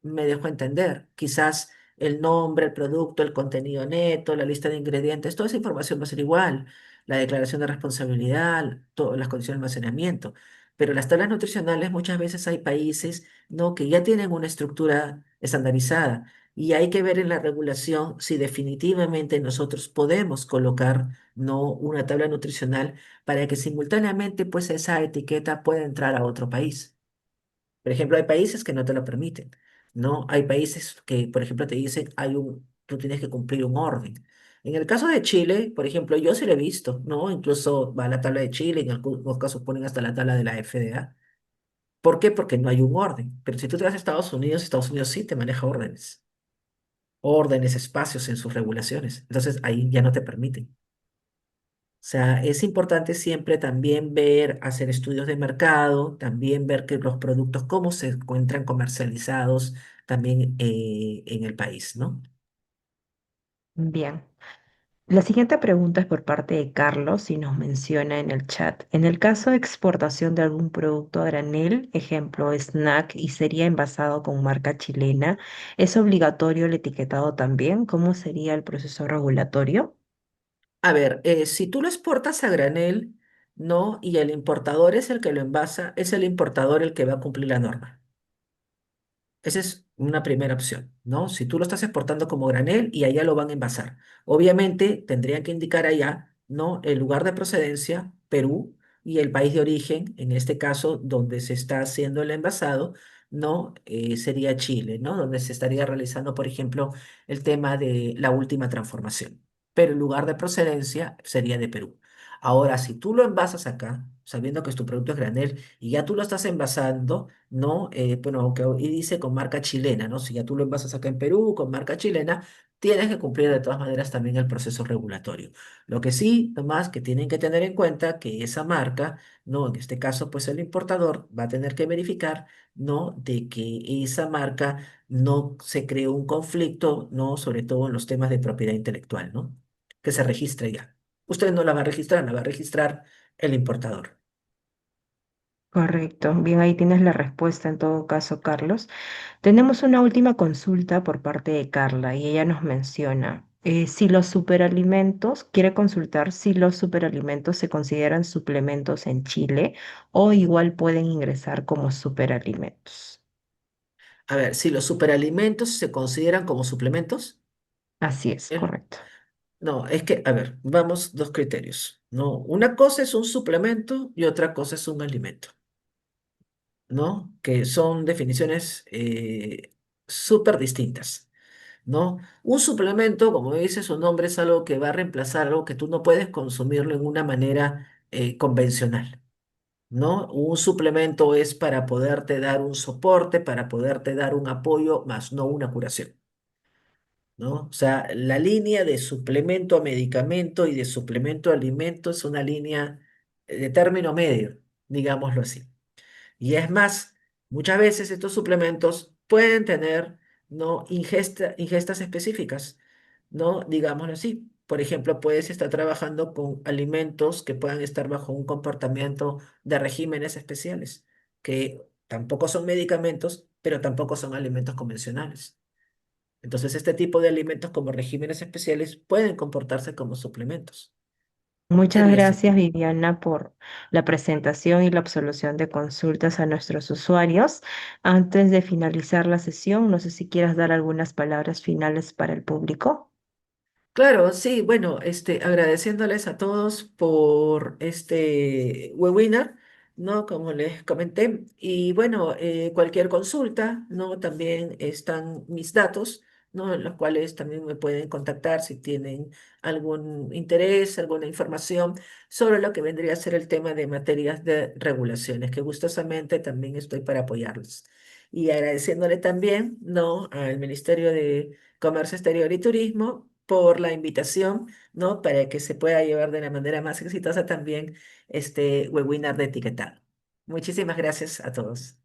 A: Me dejo entender, quizás el nombre, el producto, el contenido neto, la lista de ingredientes, toda esa información va a ser igual, la declaración de responsabilidad, todas las condiciones de almacenamiento, pero las tablas nutricionales muchas veces hay países, ¿no? que ya tienen una estructura estandarizada y hay que ver en la regulación si definitivamente nosotros podemos colocar, ¿no? una tabla nutricional para que simultáneamente pues esa etiqueta pueda entrar a otro país. Por ejemplo, hay países que no te lo permiten, ¿no? Hay países que, por ejemplo, te dicen, tú tienes que cumplir un orden. En el caso de Chile, por ejemplo, yo sí lo he visto, ¿no? Incluso va a la tabla de Chile, en algunos casos ponen hasta la tabla de la FDA. ¿Por qué? Porque no hay un orden. Pero si tú te vas a Estados Unidos sí te maneja órdenes, espacios en sus regulaciones. Entonces ahí ya no te permiten. O sea, es importante siempre también ver, hacer estudios de mercado, también ver que los productos, cómo se encuentran comercializados también en el país, ¿no?
B: Bien. La siguiente pregunta es por parte de Carlos y nos menciona en el chat. En el caso de exportación de algún producto a granel, ejemplo, snack, y sería envasado con marca chilena, ¿es obligatorio el etiquetado también? ¿Cómo sería el proceso regulatorio?
A: A ver, si tú lo exportas a granel, ¿no? Y el importador es el que lo envasa, es el importador el que va a cumplir la norma. Esa es una primera opción, ¿no? Si tú lo estás exportando como granel y allá lo van a envasar. Obviamente tendrían que indicar allá, ¿no? El lugar de procedencia, Perú, y el país de origen, en este caso, donde se está haciendo el envasado, ¿no? Sería Chile, ¿no? Donde se estaría realizando, por ejemplo, el tema de la última transformación. Pero el lugar de procedencia sería de Perú. Ahora, si tú lo envasas acá, sabiendo que tu producto es granel y ya tú lo estás envasando, ¿no? Bueno, y dice con marca chilena, ¿no? Si ya tú lo envasas acá en Perú con marca chilena, tienes que cumplir de todas maneras también el proceso regulatorio. Lo que sí, nomás que tienen que tener en cuenta que esa marca, ¿no? En este caso, pues el importador va a tener que verificar, ¿no? De que esa marca no se creó un conflicto, ¿no? Sobre todo en los temas de propiedad intelectual, ¿no? Que se registre ya. Usted no la va a registrar, la va a registrar el importador.
B: Correcto. Bien, ahí tienes la respuesta en todo caso, Carlos. Tenemos una última consulta por parte de Carla y ella nos menciona si los superalimentos, quiere consultar si los superalimentos se consideran suplementos en Chile o igual pueden ingresar como superalimentos.
A: A ver, si los superalimentos se consideran como suplementos,
B: Así es,
A: el-
B: correcto.
A: no, es que, a ver, vamos dos criterios, ¿no? Una cosa es un suplemento y otra cosa es un alimento, ¿no? Que son definiciones súper distintas, ¿no? Un suplemento, como dice su nombre, es algo que va a reemplazar algo que tú no puedes consumirlo en una manera convencional, ¿no? Un suplemento es para poderte dar un soporte, para poderte dar un apoyo, más no una curación, ¿no? O sea, la línea de suplemento a medicamento y de suplemento a alimento es una línea de término medio, digámoslo así. Y es más, muchas veces estos suplementos pueden tener, ¿no? Ingestas específicas, ¿no? Digámoslo así. Por ejemplo, puedes estar trabajando con alimentos que puedan estar bajo un comportamiento de regímenes especiales, que tampoco son medicamentos, pero tampoco son alimentos convencionales. Entonces, este tipo de alimentos como regímenes especiales pueden comportarse como suplementos.
B: Muchas
A: Sería así.
B: gracias, Viviana, por la presentación y la absolución de consultas a nuestros usuarios. Antes de finalizar la sesión, no sé si quieras dar algunas palabras finales para el público.
A: Claro, sí, bueno, agradeciéndoles a todos por este webinar, ¿no? Como les comenté. Y bueno, cualquier consulta, ¿no? También están mis datos, ¿no? En los cuales también me pueden contactar si tienen algún interés, alguna información sobre lo que vendría a ser el tema de materias de regulaciones, que gustosamente también estoy para apoyarlos. Y agradeciéndole también, ¿no? Al Ministerio de Comercio Exterior y Turismo por la invitación, ¿no? Para que se pueda llevar de la manera más exitosa también este webinar de etiquetado. Muchísimas gracias a todos.